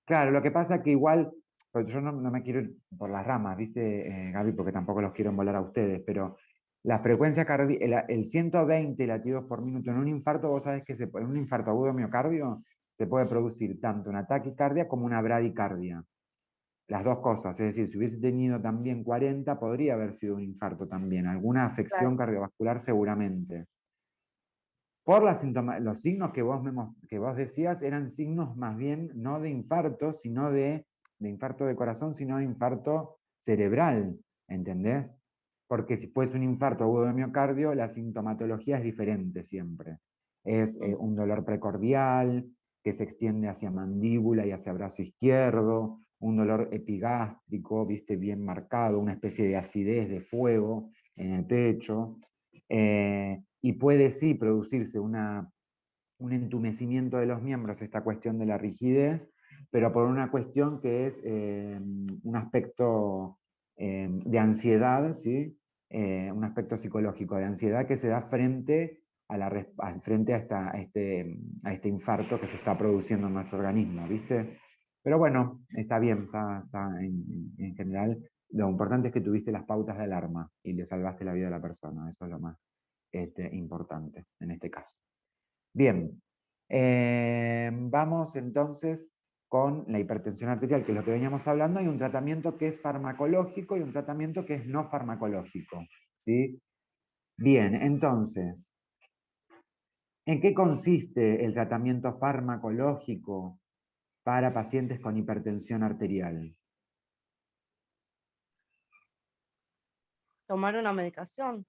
A: Claro, lo que pasa es que igual, pues yo no me quiero ir por las ramas, ¿viste, Gaby? Porque tampoco los quiero embolar a ustedes, pero la frecuencia cardíaca, el 120 latidos por minuto en un infarto, vos sabés que en un infarto agudo de miocardio se puede producir tanto una taquicardia como una bradicardia. Las dos cosas, es decir, si hubiese tenido también 40, podría haber sido un infarto también, alguna afección
N: Claro.
A: cardiovascular seguramente. Por los signos que vos decías eran signos más bien no de infarto, sino de infarto de corazón, sino de infarto cerebral, ¿entendés? Porque si fuese un infarto agudo de miocardio, la sintomatología es diferente siempre. Es un dolor precordial que se extiende hacia mandíbula y hacia brazo izquierdo, un dolor epigástrico, viste, bien marcado, una especie de acidez, de fuego en el pecho. Y puede sí producirse un entumecimiento de los miembros, esta cuestión de la rigidez, pero por una cuestión que es un aspecto de ansiedad, ¿sí? Un aspecto psicológico de ansiedad que se da frente frente a este infarto que se está produciendo en nuestro organismo, ¿viste? Pero bueno, está bien, está en general. Lo importante es que tuviste las pautas de alarma y le salvaste la vida a la persona, eso es lo más importante en este caso. Bien, vamos entonces con la hipertensión arterial, que es lo que veníamos hablando. Hay un tratamiento que es farmacológico y un tratamiento que es no farmacológico, ¿sí? Bien, entonces, ¿en qué consiste el tratamiento farmacológico para pacientes con hipertensión arterial?
N: Tomar una medicación.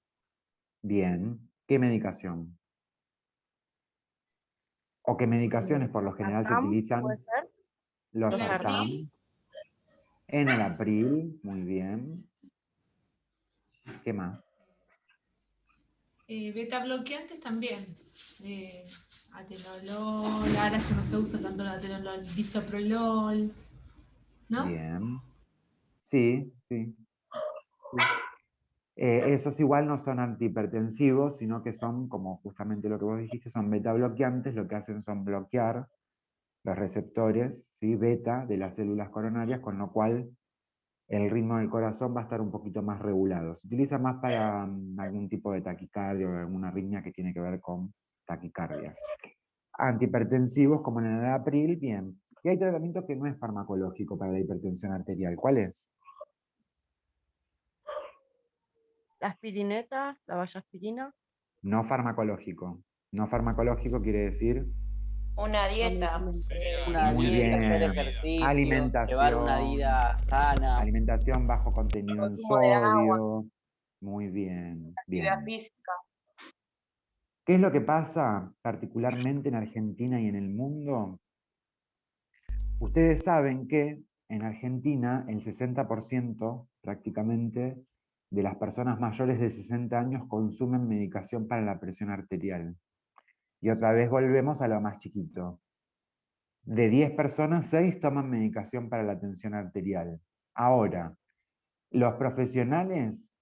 A: Bien, ¿qué medicación? ¿O qué medicaciones por lo general se
N: Sartam, ¿puede
A: utilizan?
N: ser?
A: Los
N: Los
A: sartán.
N: Sartam.
A: Enalapril, muy bien. ¿Qué más?
H: Beta bloqueantes también. Atenolol, ahora ya no se usa tanto el atenolol, bisoprolol, ¿no?
A: Bien. Sí, sí. Esos igual no son antihipertensivos, sino que son, como justamente lo que vos dijiste, son beta bloqueantes, lo que hacen son bloquear los receptores, ¿sí? Beta de las células coronarias, con lo cual el ritmo del corazón va a estar un poquito más regulado. Se utiliza más para algún tipo de taquicardia o alguna arritmia que tiene que ver con taquicardias. Antihipertensivos, como en el April, bien. Y hay tratamiento que no es farmacológico para la hipertensión arterial. ¿Cuál es?
N: La aspirineta, la vallaspirina.
A: No farmacológico. No farmacológico quiere decir
M: Una dieta.
D: Una
A: muy
D: dieta, hacer
A: bien.
D: ejercicio, llevar una vida sana.
A: Alimentación bajo contenido en
M: Consumo de agua.
A: sodio. Muy bien,
M: Actividad
A: bien.
M: física.
A: ¿Qué es lo que pasa particularmente en Argentina y en el mundo? Ustedes saben que en Argentina el 60% prácticamente de las personas mayores de 60 años consumen medicación para la presión arterial. Y otra vez volvemos a lo más chiquito. De 10 personas, 6 toman medicación para la tensión arterial. Ahora, los profesionales,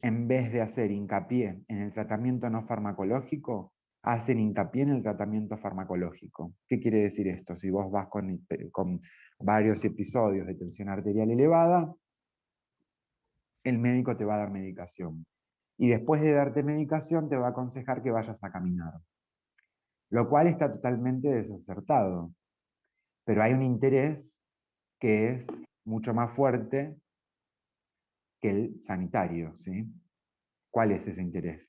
A: en vez de hacer hincapié en el tratamiento no farmacológico, hacen hincapié en el tratamiento farmacológico. ¿Qué quiere decir esto? Si vos vas con varios episodios de tensión arterial elevada, el médico te va a dar medicación. Y después de darte medicación, te va a aconsejar que vayas a caminar. Lo cual está totalmente desacertado. Pero hay un interés que es mucho más fuerte que el sanitario, ¿sí? ¿Cuál es ese interés?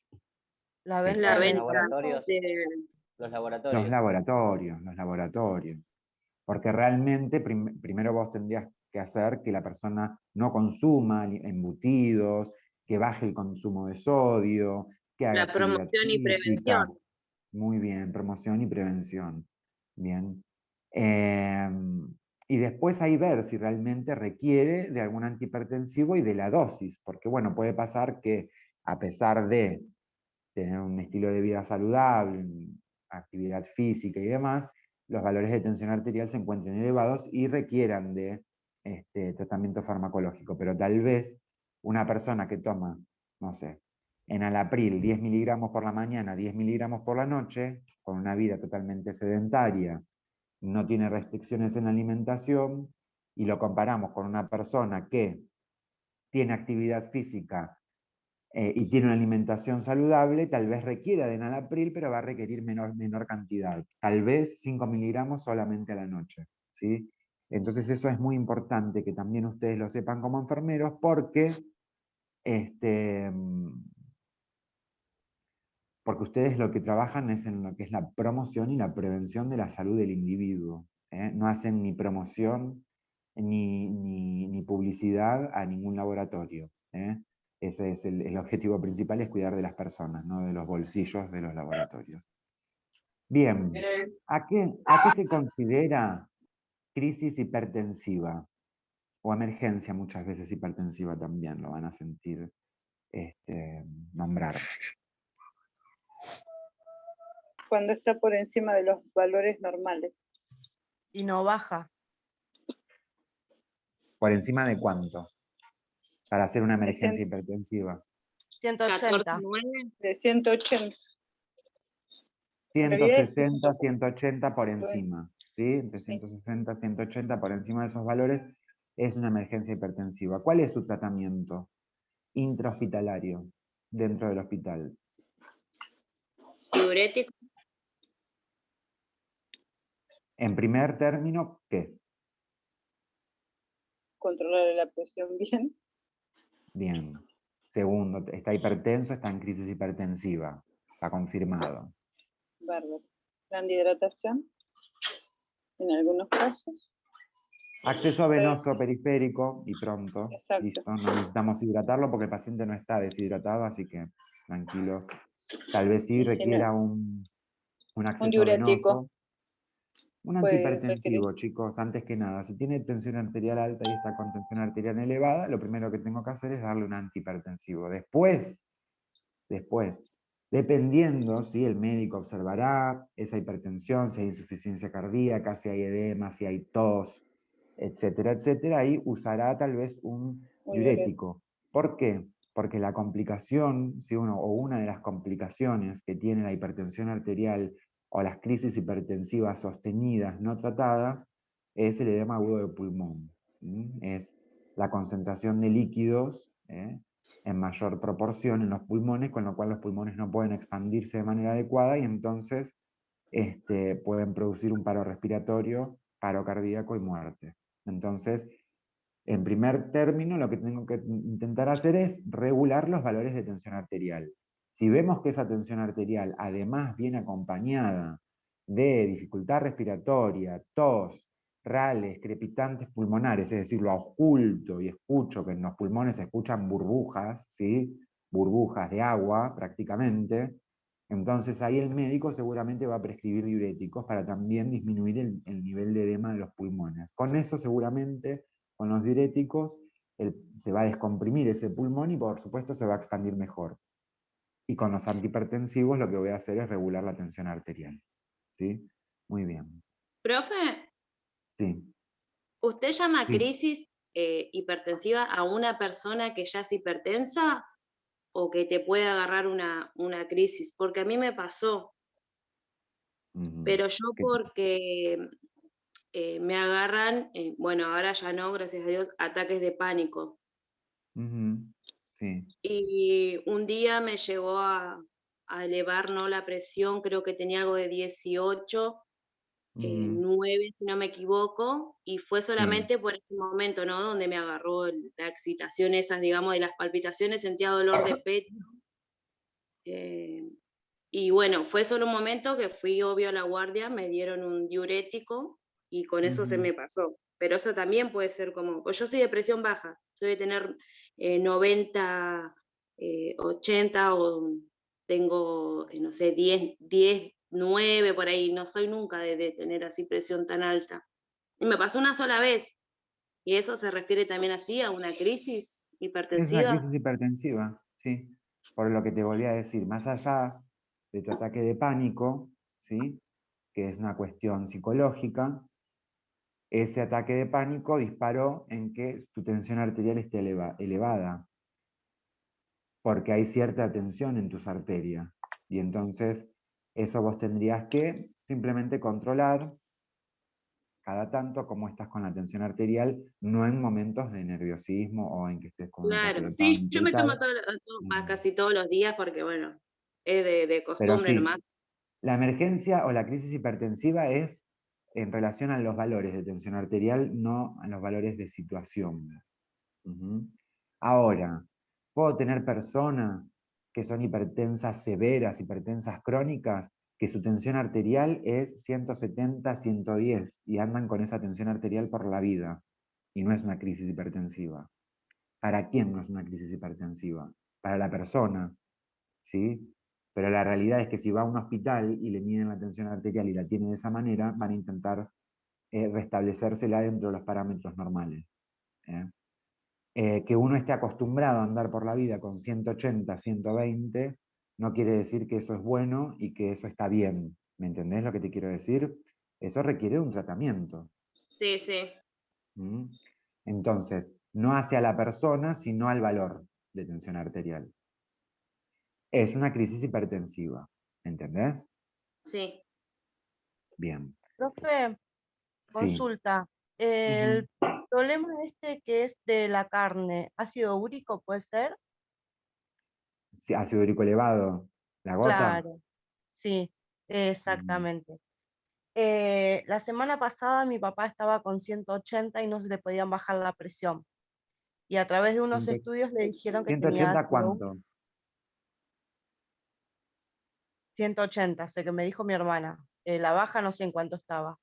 N: La
A: El-
N: venta de
D: Laboratorios. Los laboratorios.
A: Los laboratorios. Porque realmente primero vos tendrías que hacer que la persona no consuma embutidos, que baje el consumo de sodio, que haga
M: La promoción y
A: actividad física.
M: prevención.
A: Muy bien, promoción y prevención. Bien. Y después ahí ver si realmente requiere de algún antihipertensivo y de la dosis, porque bueno, puede pasar que a pesar de tener un estilo de vida saludable, actividad física y demás, los valores de tensión arterial se encuentren elevados y requieran de tratamiento farmacológico. Pero tal vez una persona que toma, no sé, enalapril 10 miligramos por la mañana, 10 miligramos por la noche, con una vida totalmente sedentaria, no tiene restricciones en la alimentación, y lo comparamos con una persona que tiene actividad física y tiene una alimentación saludable, tal vez requiera de enalapril, pero va a requerir menor cantidad. Tal vez 5 miligramos solamente a la noche, ¿sí? Entonces eso es muy importante que también ustedes lo sepan como enfermeros, porque porque ustedes lo que trabajan es en lo que es la promoción y la prevención de la salud del individuo. No hacen ni promoción ni publicidad a ningún laboratorio. Ese es el objetivo principal, es cuidar de las personas, no de los bolsillos de los laboratorios. Bien, ¿a qué se considera crisis hipertensiva? O emergencia muchas veces hipertensiva también, lo van a sentir nombrar.
J: Cuando está por encima de los valores normales.
N: y no baja.
A: ¿Por encima de cuánto? Para hacer una emergencia hipertensiva.
N: 180.
J: De 180.
A: 160, 180 por encima. ¿Sí? Entre 160 y 180 por encima de esos valores es una emergencia hipertensiva. ¿Cuál es su tratamiento intrahospitalario dentro del hospital?
M: Diurético.
A: En primer término, ¿qué?
J: Controlar la presión bien.
A: Bien. Segundo, está hipertenso, está en crisis hipertensiva. Está confirmado.
J: Bárbaro. Plan de hidratación. En algunos casos.
A: Acceso venoso periférico y pronto.
J: Exacto.
A: Listo. No necesitamos hidratarlo porque el paciente no está deshidratado, así que tranquilo. Tal vez sí
J: Y si
A: requiera
J: no,
A: un acceso
J: diurético.
A: venoso. Un
J: puede
A: antihipertensivo,
J: requerir.
A: chicos, antes que nada. Si tiene tensión arterial alta y está con tensión arterial elevada, lo primero que tengo que hacer es darle un antihipertensivo. Después, dependiendo, si el médico observará esa hipertensión, si hay insuficiencia cardíaca, si hay edema, si hay tos, etcétera, etcétera, ahí usará tal vez un diurético. ¿Por qué? Porque la complicación, si una de las complicaciones que tiene la hipertensión arterial o las crisis hipertensivas sostenidas no tratadas es el edema agudo de pulmón. Es la concentración de líquidos en mayor proporción en los pulmones, con lo cual los pulmones no pueden expandirse de manera adecuada y entonces pueden producir un paro respiratorio, paro cardíaco y muerte. Entonces, en primer término, lo que tengo que intentar hacer es regular los valores de tensión arterial. Si vemos que esa tensión arterial además viene acompañada de dificultad respiratoria, tos, rales, crepitantes pulmonares, es decir, lo oculto y escucho que en los pulmones se escuchan burbujas, ¿sí? Burbujas de agua prácticamente, entonces ahí el médico seguramente va a prescribir diuréticos para también disminuir el nivel de edema de los pulmones. Con eso seguramente, con los diuréticos, se va a descomprimir ese pulmón y por supuesto se va a expandir mejor. Y con los antihipertensivos lo que voy a hacer es regular la tensión arterial. ¿Sí? Muy bien.
M: Profe,
A: Sí.
M: ¿usted llama
A: Sí.
M: crisis hipertensiva a una persona que ya es hipertensa o que te puede agarrar una crisis? Porque a mí me pasó, pero yo porque me agarran, bueno, ahora ya no, gracias a Dios, ataques de pánico.
A: Sí.
M: Y un día me llegó a elevar, ¿no?, la presión, creo que tenía algo de 18, 9, si no me equivoco, y fue solamente por ese momento, ¿no?, donde me agarró la excitación esas, digamos, de las palpitaciones, sentía dolor de pecho. Y bueno, fue solo un momento que fui obvio a la guardia, me dieron un diurético y con eso se me pasó. Pero eso también puede ser como, pues yo soy de presión baja, soy de tener 90, 80 o tengo, no sé, 10, 9 por ahí, no soy nunca de tener así presión tan alta. Y me pasó una sola vez, y eso se refiere también así a una crisis
A: Es una
M: hipertensiva.
A: crisis hipertensiva, sí. Por lo que te volví a decir, más allá de tu ataque de pánico, ¿sí?, que es una cuestión psicológica, ese ataque de pánico disparó en que tu tensión arterial esté elevada, porque hay cierta tensión en tus arterias. Y entonces eso vos tendrías que simplemente controlar cada tanto cómo estás con la tensión arterial, no en momentos de nerviosismo o en que estés con un ataque
M: Claro,
A: de
M: sí,
A: pánico
M: yo
A: y
M: me tomo
A: tal.
M: casi todos los días porque, bueno, es de
A: Pero
M: costumbre
A: sí,
M: nomás.
A: la emergencia o la crisis hipertensiva es en relación a los valores de tensión arterial, no a los valores de situación. Ahora, puedo tener personas que son hipertensas severas, hipertensas crónicas, que su tensión arterial es 170, 110 y andan con esa tensión arterial por la vida. Y no es una crisis hipertensiva. ¿Para quién no es una crisis hipertensiva? Para la persona, ¿sí? Pero la realidad es que si va a un hospital y le miden la tensión arterial y la tiene de esa manera, van a intentar restablecérsela dentro de los parámetros normales. Que uno esté acostumbrado a andar por la vida con 180, 120, no quiere decir que eso es bueno y que eso está bien. ¿Me entendés lo que te quiero decir? Eso requiere un tratamiento.
M: Sí, sí.
A: Entonces, no hacia la persona, sino al valor de tensión arterial. Es una crisis hipertensiva, ¿entendés?
M: Sí.
N: Profe,
A: Bien. Sí.
N: consulta. El problema este que es de la carne, ¿ácido úrico puede ser?
A: Sí, ácido úrico elevado, la gota.
N: Claro, sí, exactamente. La semana pasada mi papá estaba con 180 y no se le podían bajar la presión. Y a través de unos estudios le dijeron que tenía
A: 180
N: ácido
A: ¿cuánto?
N: 180, sé que me dijo mi hermana. La baja no sé en cuánto estaba.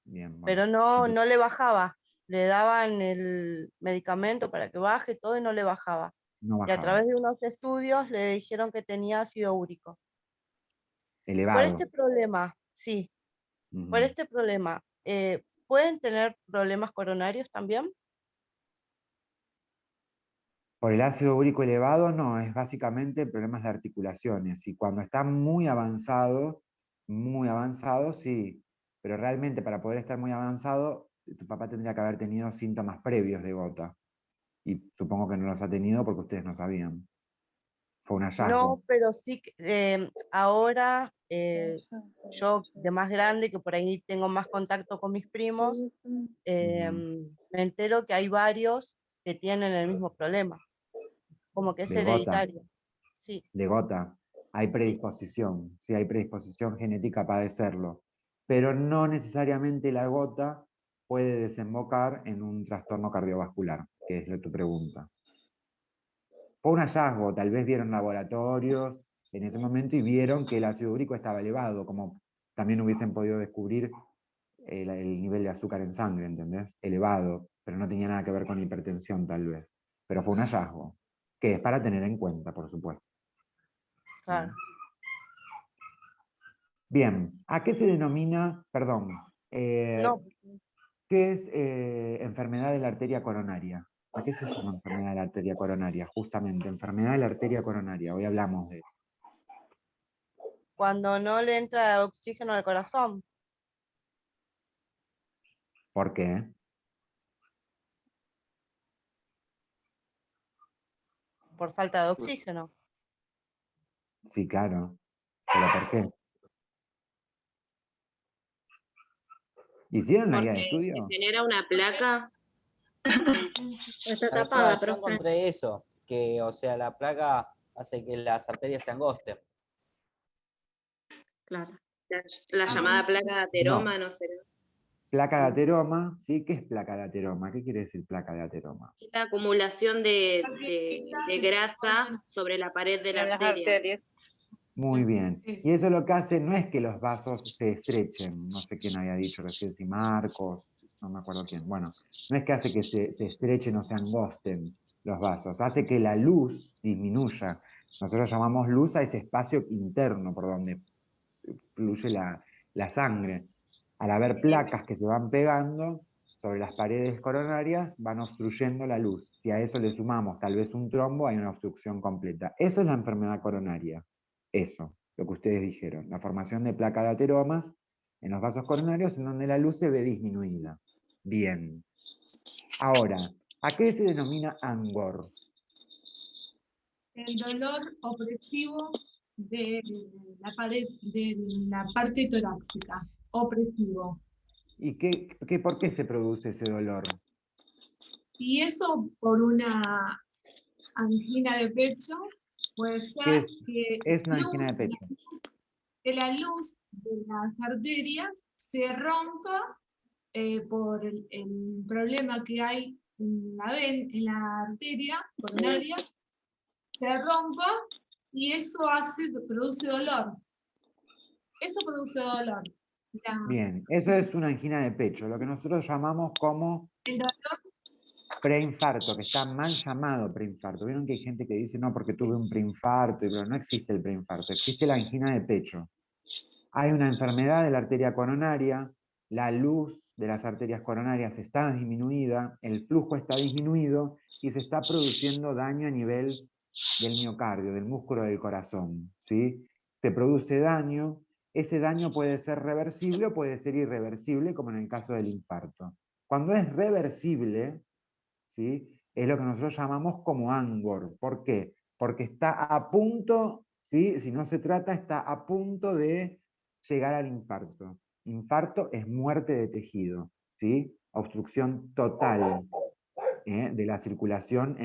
A: Bien, bueno.
N: Pero no le bajaba. Le daban el medicamento para que baje todo y no le bajaba.
A: No
N: Y a
A: bajaba.
N: través de unos estudios le dijeron que tenía ácido úrico. Por
A: Elevado.
N: este problema, sí. Por
A: Ujú.
N: este problema, ¿pueden tener problemas coronarios también?
A: Por el ácido úrico elevado, no, es básicamente problemas de articulaciones. Y cuando está muy avanzado, sí. Pero realmente para poder estar muy avanzado, tu papá tendría que haber tenido síntomas previos de gota. Y supongo que no los ha tenido porque ustedes no sabían. Fue un hallazgo.
N: No, pero sí, ahora yo de más grande, que por ahí tengo más contacto con mis primos, me entero que hay varios que tienen el mismo problema, como que es
A: De gota.
N: hereditario. Sí,
A: De gota. Hay predisposición, sí, hay predisposición genética a padecerlo. Pero no necesariamente la gota puede desembocar en un trastorno cardiovascular, que es lo que tu pregunta. Fue un hallazgo, tal vez vieron laboratorios en ese momento y vieron que el ácido úrico estaba elevado, como también hubiesen podido descubrir el nivel de azúcar en sangre, ¿entendés? Elevado, pero no tenía nada que ver con hipertensión tal vez. Pero fue un hallazgo, que es para tener en cuenta, por supuesto.
N: claro.
A: Bien, ¿a qué se denomina, perdón,
N: No,
A: qué es enfermedad de la arteria coronaria? ¿A qué se llama enfermedad de la arteria coronaria? Justamente, enfermedad de la arteria coronaria, hoy hablamos de eso.
N: cuando no le entra oxígeno al corazón,
A: ¿Por qué?
N: por falta de oxígeno.
A: Sí, claro. ¿Pero por qué? ¿Hicieron la guía de
M: Porque se
A: estudio?
M: genera una placa.
B: Está
D: Tal
B: tapada,
D: cual, yo
B: profe.
D: encontré eso, que, o sea, la placa hace que las arterias se angosten.
B: Claro.
M: La llamada placa de ateroma,
A: No.
M: no será.
A: Placa de ateroma, ¿sí? ¿Qué es placa de ateroma? ¿Qué quiere decir placa de ateroma?
M: Es la acumulación de grasa sobre la pared de la
J: En las
M: arteria.
J: arterias.
A: Muy bien. Y eso lo que hace no es que los vasos se estrechen, no sé quién había dicho recién, si Marcos, no me acuerdo quién. Bueno, no es que hace que se estrechen o se angosten los vasos, hace que la luz disminuya. Nosotros llamamos luz a ese espacio interno por donde fluye la sangre. Al haber placas que se van pegando sobre las paredes coronarias, van obstruyendo la luz. Si a eso le sumamos tal vez un trombo, hay una obstrucción completa. Eso es la enfermedad coronaria. Eso, lo que ustedes dijeron. La formación de placa de ateromas en los vasos coronarios en donde la luz se ve disminuida. Bien. Ahora, ¿a qué se denomina ANGOR?
H: El dolor opresivo de la pared, de la parte torácica. Opresivo.
A: ¿Y por qué se produce ese dolor?
H: Y eso por una angina de pecho puede ser que
A: Es una angina de pecho.
H: la luz de las arterias se rompa por el problema que hay en la arteria coronaria, se rompa y eso produce dolor. Eso produce dolor.
A: Bien, eso es una angina de pecho, lo que nosotros llamamos como preinfarto, que está mal llamado preinfarto. Vieron que hay gente que dice, no, porque tuve un preinfarto, pero no existe el preinfarto, existe la angina de pecho. Hay una enfermedad de la arteria coronaria, la luz de las arterias coronarias está disminuida, el flujo está disminuido y se está produciendo daño a nivel del miocardio, del músculo del corazón, ¿sí? Se produce daño, ese daño puede ser reversible o puede ser irreversible, como en el caso del infarto. Cuando es reversible, ¿sí? Es lo que nosotros llamamos como ANGOR. ¿Por qué? Porque está a punto, ¿sí? Si no se trata, está a punto de llegar al infarto. Infarto es muerte de tejido, ¿sí? Obstrucción total de la circulación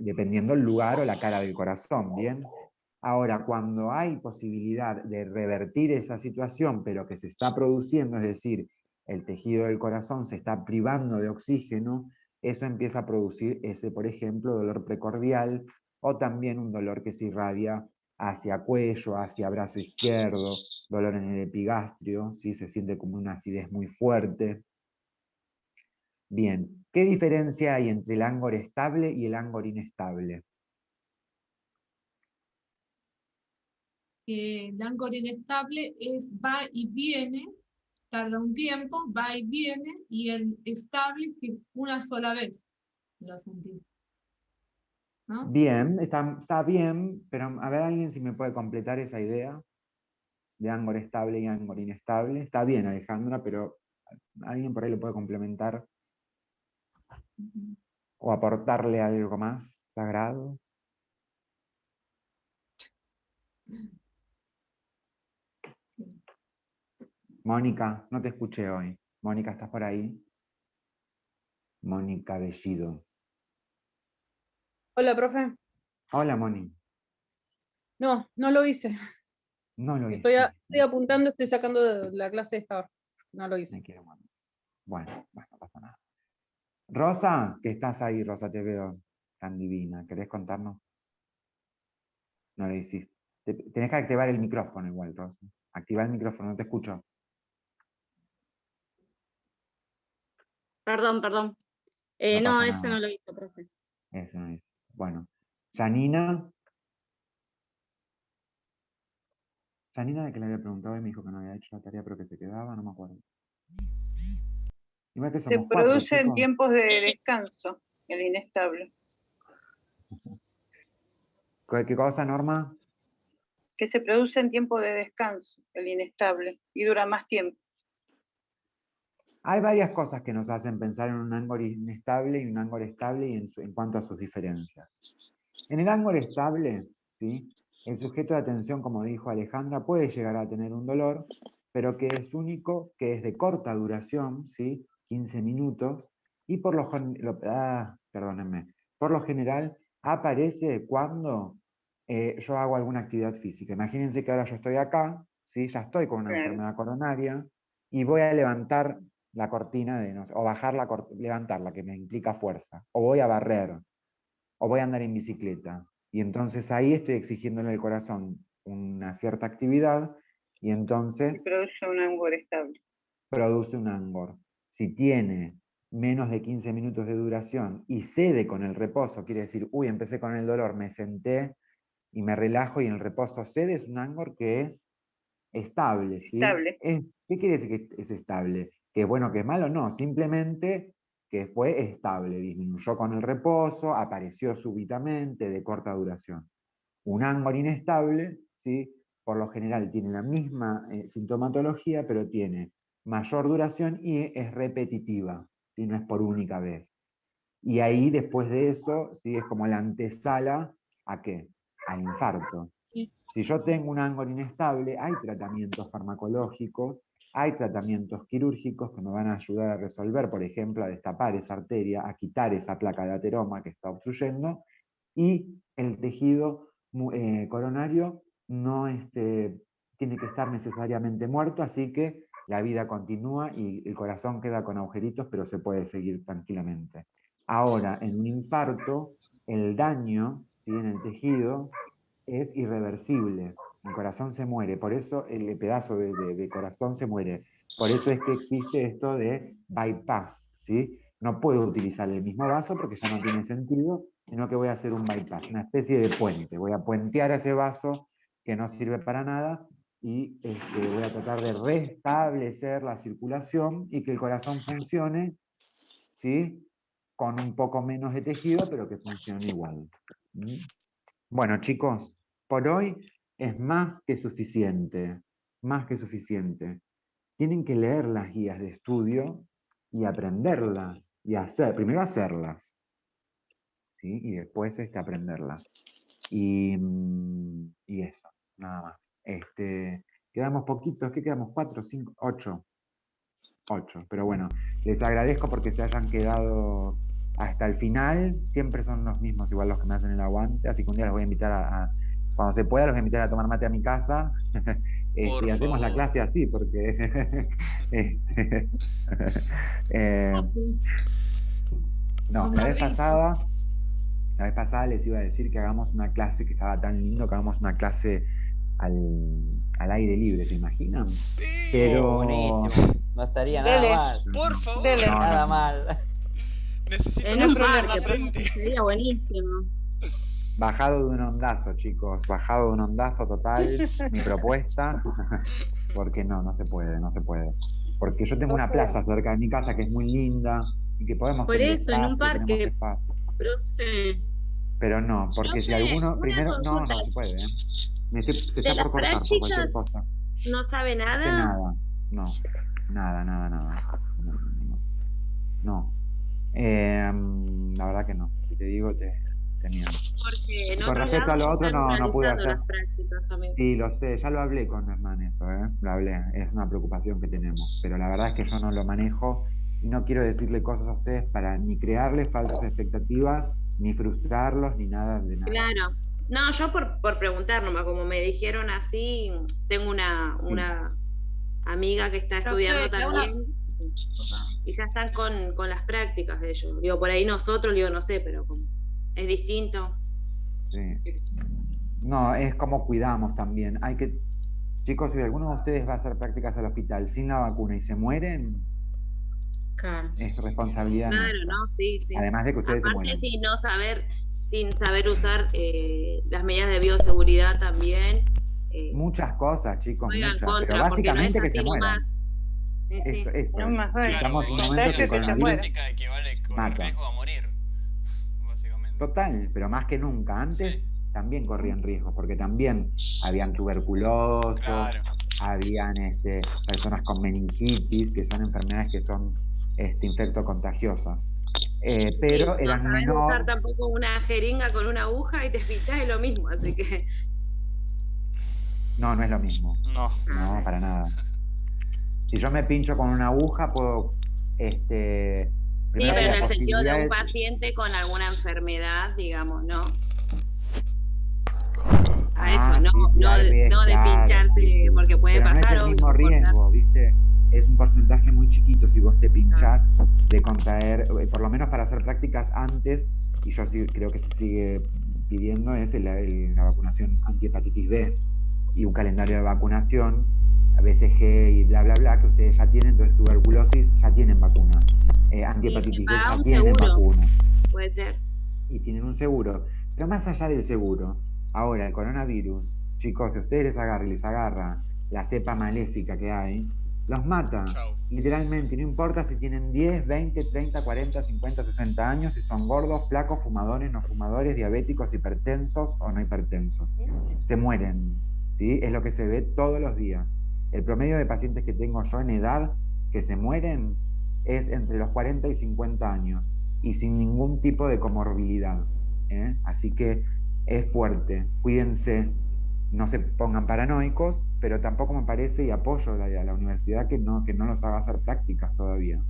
A: dependiendo el lugar o la cara del corazón, ¿bien? Ahora, cuando hay posibilidad de revertir esa situación, pero que se está produciendo, es decir, el tejido del corazón se está privando de oxígeno, eso empieza a producir ese, por ejemplo, dolor precordial o también un dolor que se irradia hacia cuello, hacia brazo izquierdo, dolor en el epigastrio, ¿sí? Se siente como una acidez muy fuerte. Bien, ¿qué diferencia hay entre el ángor estable y el ángor inestable?
H: Que el ángor inestable va y viene tarda un tiempo, va y viene, y el estable es que una sola vez lo sentís. ¿No?
A: Bien, está bien, pero a ver alguien si me puede completar esa idea de Angor estable y Angor inestable. Está bien, Alejandra, pero alguien por ahí lo puede complementar o aportarle algo más sagrado. Mónica, no te escuché hoy. Mónica, ¿estás por ahí? Mónica Bellido.
O: Hola, profe.
A: Hola, Moni.
O: No, no lo hice.
A: No lo
O: Estoy
A: hice.
O: apuntando, estoy sacando de la clase de esta hora. No lo hice.
A: Me quiero morir. Bueno, no pasa nada. Rosa, que estás ahí, Rosa, te veo tan divina. ¿Querés contarnos? No lo hiciste. Tenés que activar el micrófono igual, Rosa. Activa el micrófono, no te escucho.
M: Perdón.
A: No
M: No,
A: pasa
M: ese
A: nada.
M: no lo hizo, profe.
A: Eso no es. Bueno. Janina. Janina, de que le había preguntado y me dijo que no había hecho la tarea, pero que se quedaba, no me acuerdo. Igual que
J: Se
A: somos cuatro,
J: produce en
A: chicos.
J: tiempos de descanso, el inestable.
A: ¿Qué cosa, Norma?
J: Que se produce en tiempos de descanso, el inestable, y dura más tiempo.
A: Hay varias cosas que nos hacen pensar en un Angor inestable y un Angor estable y en cuanto a sus diferencias. En el Angor estable, ¿sí? El sujeto de atención, como dijo Alejandra, puede llegar a tener un dolor, pero que es único, que es de corta duración, ¿sí? 15 minutos, y por lo general aparece cuando yo hago alguna actividad física. Imagínense que ahora yo estoy acá, ¿sí? Ya estoy con una enfermedad coronaria, y voy a levantar la cortina, o bajar levantarla, que me implica fuerza, o voy a barrer, o voy a andar en bicicleta. Y entonces ahí estoy exigiéndole al corazón una cierta actividad, y entonces
J: produce un Angor estable.
A: Produce un Angor. Si tiene menos de 15 minutos de duración y cede con el reposo, quiere decir, uy, empecé con el dolor, me senté y me relajo y en el reposo cede, es un Angor que es estable. ¿Sí?
J: Estable.
A: ¿Qué quiere decir que es estable? ¿Que es bueno, que es malo? No, simplemente que fue estable, disminuyó con el reposo, apareció súbitamente, de corta duración. Un Angor inestable, ¿sí? Por lo general tiene la misma sintomatología, pero tiene mayor duración y es repetitiva, ¿sí? No es por única vez. Y ahí, después de eso, ¿sí? Es como la antesala ¿a qué? Al infarto. Si yo tengo un Angor inestable, hay tratamientos farmacológicos, hay tratamientos quirúrgicos que me van a ayudar a resolver, por ejemplo, a destapar esa arteria, a quitar esa placa de ateroma que está obstruyendo, y el tejido coronario no tiene que estar necesariamente muerto, así que la vida continúa y el corazón queda con agujeritos, pero se puede seguir tranquilamente. Ahora, en un infarto, el daño, ¿sí? En el tejido es irreversible. El corazón se muere, por eso el pedazo de corazón se muere. Por eso es que existe esto de bypass, ¿sí? No puedo utilizar el mismo vaso porque ya no tiene sentido, sino que voy a hacer un bypass, una especie de puente. Voy a puentear ese vaso que no sirve para nada y voy a tratar de restablecer la circulación y que el corazón funcione, ¿sí? Con un poco menos de tejido, pero que funcione igual. Bueno, chicos, por hoy es más que suficiente, más que suficiente. Tienen que leer las guías de estudio y aprenderlas, y primero hacerlas, ¿sí? Y después aprenderlas. Y eso, nada más. Quedamos poquitos, ¿qué quedamos? 4, 5, 8. 8, pero bueno, les agradezco porque se hayan quedado hasta el final. Siempre son los mismos, igual los que me hacen el aguante, así que un día los voy a invitar cuando se pueda, los voy a invitar a tomar mate a mi casa y hacemos la clase así, porque no, la vez pasada les iba a decir que hagamos una clase, que estaba tan lindo, que hagamos una clase al aire libre, ¿se imaginan?
D: Sí.
A: Pero
D: buenísimo. No estaría nada mal.
I: Por favor.
D: Nada mal.
I: Necesito
M: En un
I: persona
M: parque,
I: presente.
M: sería buenísimo.
A: Bajado de un ondazo, chicos, bajado de un ondazo total, mi propuesta, porque no se puede, no se puede. porque yo tengo una plaza cerca de mi casa que es muy linda y que podemos
M: Por
A: tener
M: eso, en un
A: espacio, tenemos
M: parque.
A: espacio.
M: Profe,
A: Pero no, porque si
M: profe,
A: alguno,
M: una
A: primero, no
M: consulta.
A: se puede, ¿eh? Se
M: ¿De
A: está
M: las
A: por cortar por cualquier
M: prácticas
A: cosa.
M: no sabe
A: No sé
M: nada?
A: nada, no, nada. No. La verdad que no, si te digo, te miento.
M: Porque en
A: Y con
M: otros
A: respecto a
M: lados
A: lo
M: ya
A: otro,
M: están
A: no pude
M: realizando
A: hacer.
M: las prácticas también.
A: Sí, lo sé, ya lo hablé con Hernán eso, ¿eh? Lo hablé, es una preocupación que tenemos, pero la verdad es que yo no lo manejo y no quiero decirle cosas a ustedes para ni crearles falsas expectativas, ni frustrarlos, ni nada de nada.
M: Claro. No, yo por preguntar nomás, como me dijeron así, tengo una amiga que está estudiando
L: Profe, te hago una-
M: también y ya están con las prácticas de ellos. Digo, por ahí nosotros, digo, no sé, pero como es distinto.
A: Sí. No, es como cuidamos también. Hay que, chicos, si alguno de ustedes va a hacer prácticas al hospital sin la vacuna y se mueren,
M: Claro.
A: es responsabilidad
M: Claro,
A: nuestra.
M: no, sí.
A: Además de que ustedes se
M: Aparte,
A: mueran.
M: sin saber usar las medidas de bioseguridad también.
A: Muchas cosas, chicos,
M: Juega en
A: muchas.
M: contra,
A: Pero
M: porque no
A: básicamente
M: es
A: que se
M: así nomás.
A: mueran. Eso es.
J: bueno,
A: Estamos en un
J: contagio
A: momento que
J: que se
A: el
J: muera.
A: coronavirus
I: Equivale con
A: mata.
I: riesgo a morir, básicamente.
A: Total, pero más que nunca. Antes también corrían riesgos, porque también habían tuberculosos, habían personas con meningitis, que son enfermedades que son infectocontagiosas. Pero
M: Sí,
A: eran
M: no sabes
A: menor.
M: usar tampoco una jeringa con una aguja y te pinchás, es lo mismo, así que...
A: No, no es lo mismo. No, para nada. Si yo me pincho con una aguja, puedo.
M: Sí,
A: Primero
M: pero
A: hay
M: en
A: la
M: el sentido de
A: posibilidad
M: un paciente con alguna enfermedad, digamos, ¿no? A eso,
A: sí,
M: no
A: hay
M: de
A: riesgo, claro,
M: pincharse,
A: sí.
M: porque puede
A: Pero
M: pasar,
A: no es el
M: obvio,
A: mismo
M: puede
A: riesgo, ¿viste? Es un porcentaje muy chiquito si vos te pinchás de contraer, por lo menos para hacer prácticas antes, y yo sí creo que se sigue pidiendo, es la vacunación antihepatitis B y un calendario de vacunación, BCG y bla, bla, bla, que ustedes ya tienen. Entonces tuberculosis ya tienen vacuna, antihepatitis B
M: paga
A: ya
M: un
A: tienen
M: seguro.
A: vacuna.
M: Puede ser.
A: Y tienen un seguro. Pero más allá del seguro, ahora el coronavirus, chicos, si ustedes les agarra la cepa maléfica que hay, los mata. Literalmente, no importa si tienen 10, 20, 30, 40, 50, 60 años, si son gordos, flacos, fumadores, no fumadores, diabéticos, hipertensos o no hipertensos. Se mueren, ¿sí? Es lo que se ve todos los días. El promedio de pacientes que tengo yo en edad que se mueren es entre los 40 y 50 años y sin ningún tipo de comorbilidad. Así que es fuerte, cuídense, no se pongan paranoicos, pero tampoco me parece, y apoyo a la universidad que no los haga hacer prácticas todavía.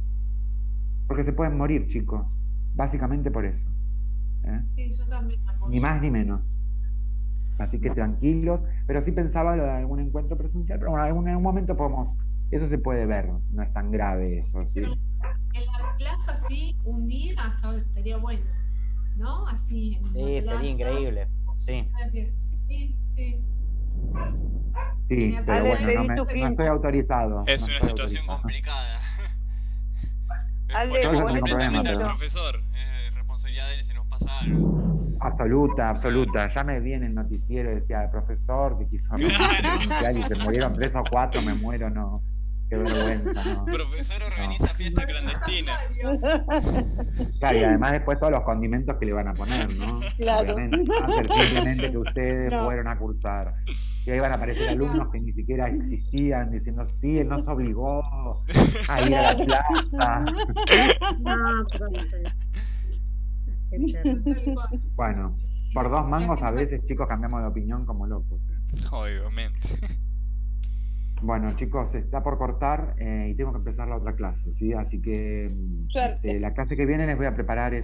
A: Porque se pueden morir, chicos, básicamente por eso.
H: Sí, yo también apoyo.
A: Ni más ni menos. Así que tranquilos, pero sí pensaba lo de algún encuentro presencial, pero bueno, en algún momento eso se puede ver, no es tan grave eso, ¿sí?
H: Pero en la plaza sí, un día hasta estaría bueno, ¿no? Así en la plaza.
D: Sería increíble. Sí.
H: Sí.
A: Sí, pero bueno, no estoy autorizado.
I: Es
A: no
I: una
A: estoy
I: situación
A: autorizado.
I: complicada.
J: Ale,
I: Ponemos
A: no tengo
I: completamente
A: problema,
I: al
A: pero-
I: profesor. Es responsabilidad de él si nos pasa algo.
A: Absoluta. Ya me vi en el noticiero y decía, el profesor que quiso renunciar y se murieron 3 o 4, me muero, no. Qué vergüenza, no.
I: Profesor organiza fiesta clandestina.
A: Claro, y además después todos los condimentos que le van a poner, ¿no?
J: Claro.
A: Obviamente, va a ser simplemente que ustedes
J: No.
A: fueron a cursar. Y ahí van a aparecer alumnos que ni siquiera existían, diciendo, sí, él nos obligó a ir a la plaza.
M: No, profe.
A: Bueno, por 2 mangos a veces, chicos, cambiamos de opinión como locos.
I: Obviamente.
A: Bueno, chicos, está por cortar y tengo que empezar la otra clase, ¿sí? Así que
J: Suerte.
A: la clase que viene les voy a preparar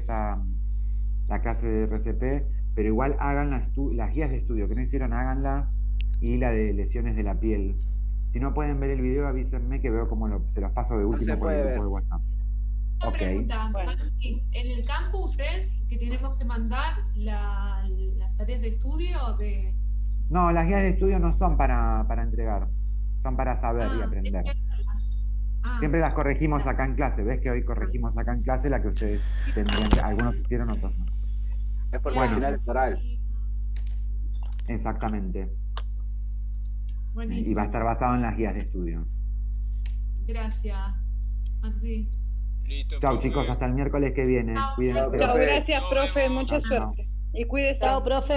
A: la clase de RCP, pero igual hagan las guías de estudio que no hicieron, háganlas, y la de lesiones de la piel. Si no pueden ver el video, avísenme que veo cómo se los paso de último
F: se
A: por el
F: puede
A: grupo de
F: ver.
A: WhatsApp.
H: Una
A: Ok.
H: pregunta, Maxi, ¿en el campus es que tenemos que mandar las tareas de estudio de...
A: No, las guías de estudio no son para entregar, son para saber y aprender. Siempre las corregimos acá en clase. ¿Ves que hoy corregimos acá en clase la que ustedes tendrían? Algunos hicieron, otros no.
F: Es porque
A: Bueno.
F: al final es oral.
A: Exactamente. Y
H: Buenísimo.
A: va a estar basado en las guías de estudio.
H: Gracias, Maxi.
I: Listo,
A: Chao
I: profe.
A: chicos, hasta el miércoles que viene. Cuídense.
O: Chao, gracias, profe, mucha
A: Chao.
O: suerte. Y cuídese.
P: Chao, profe.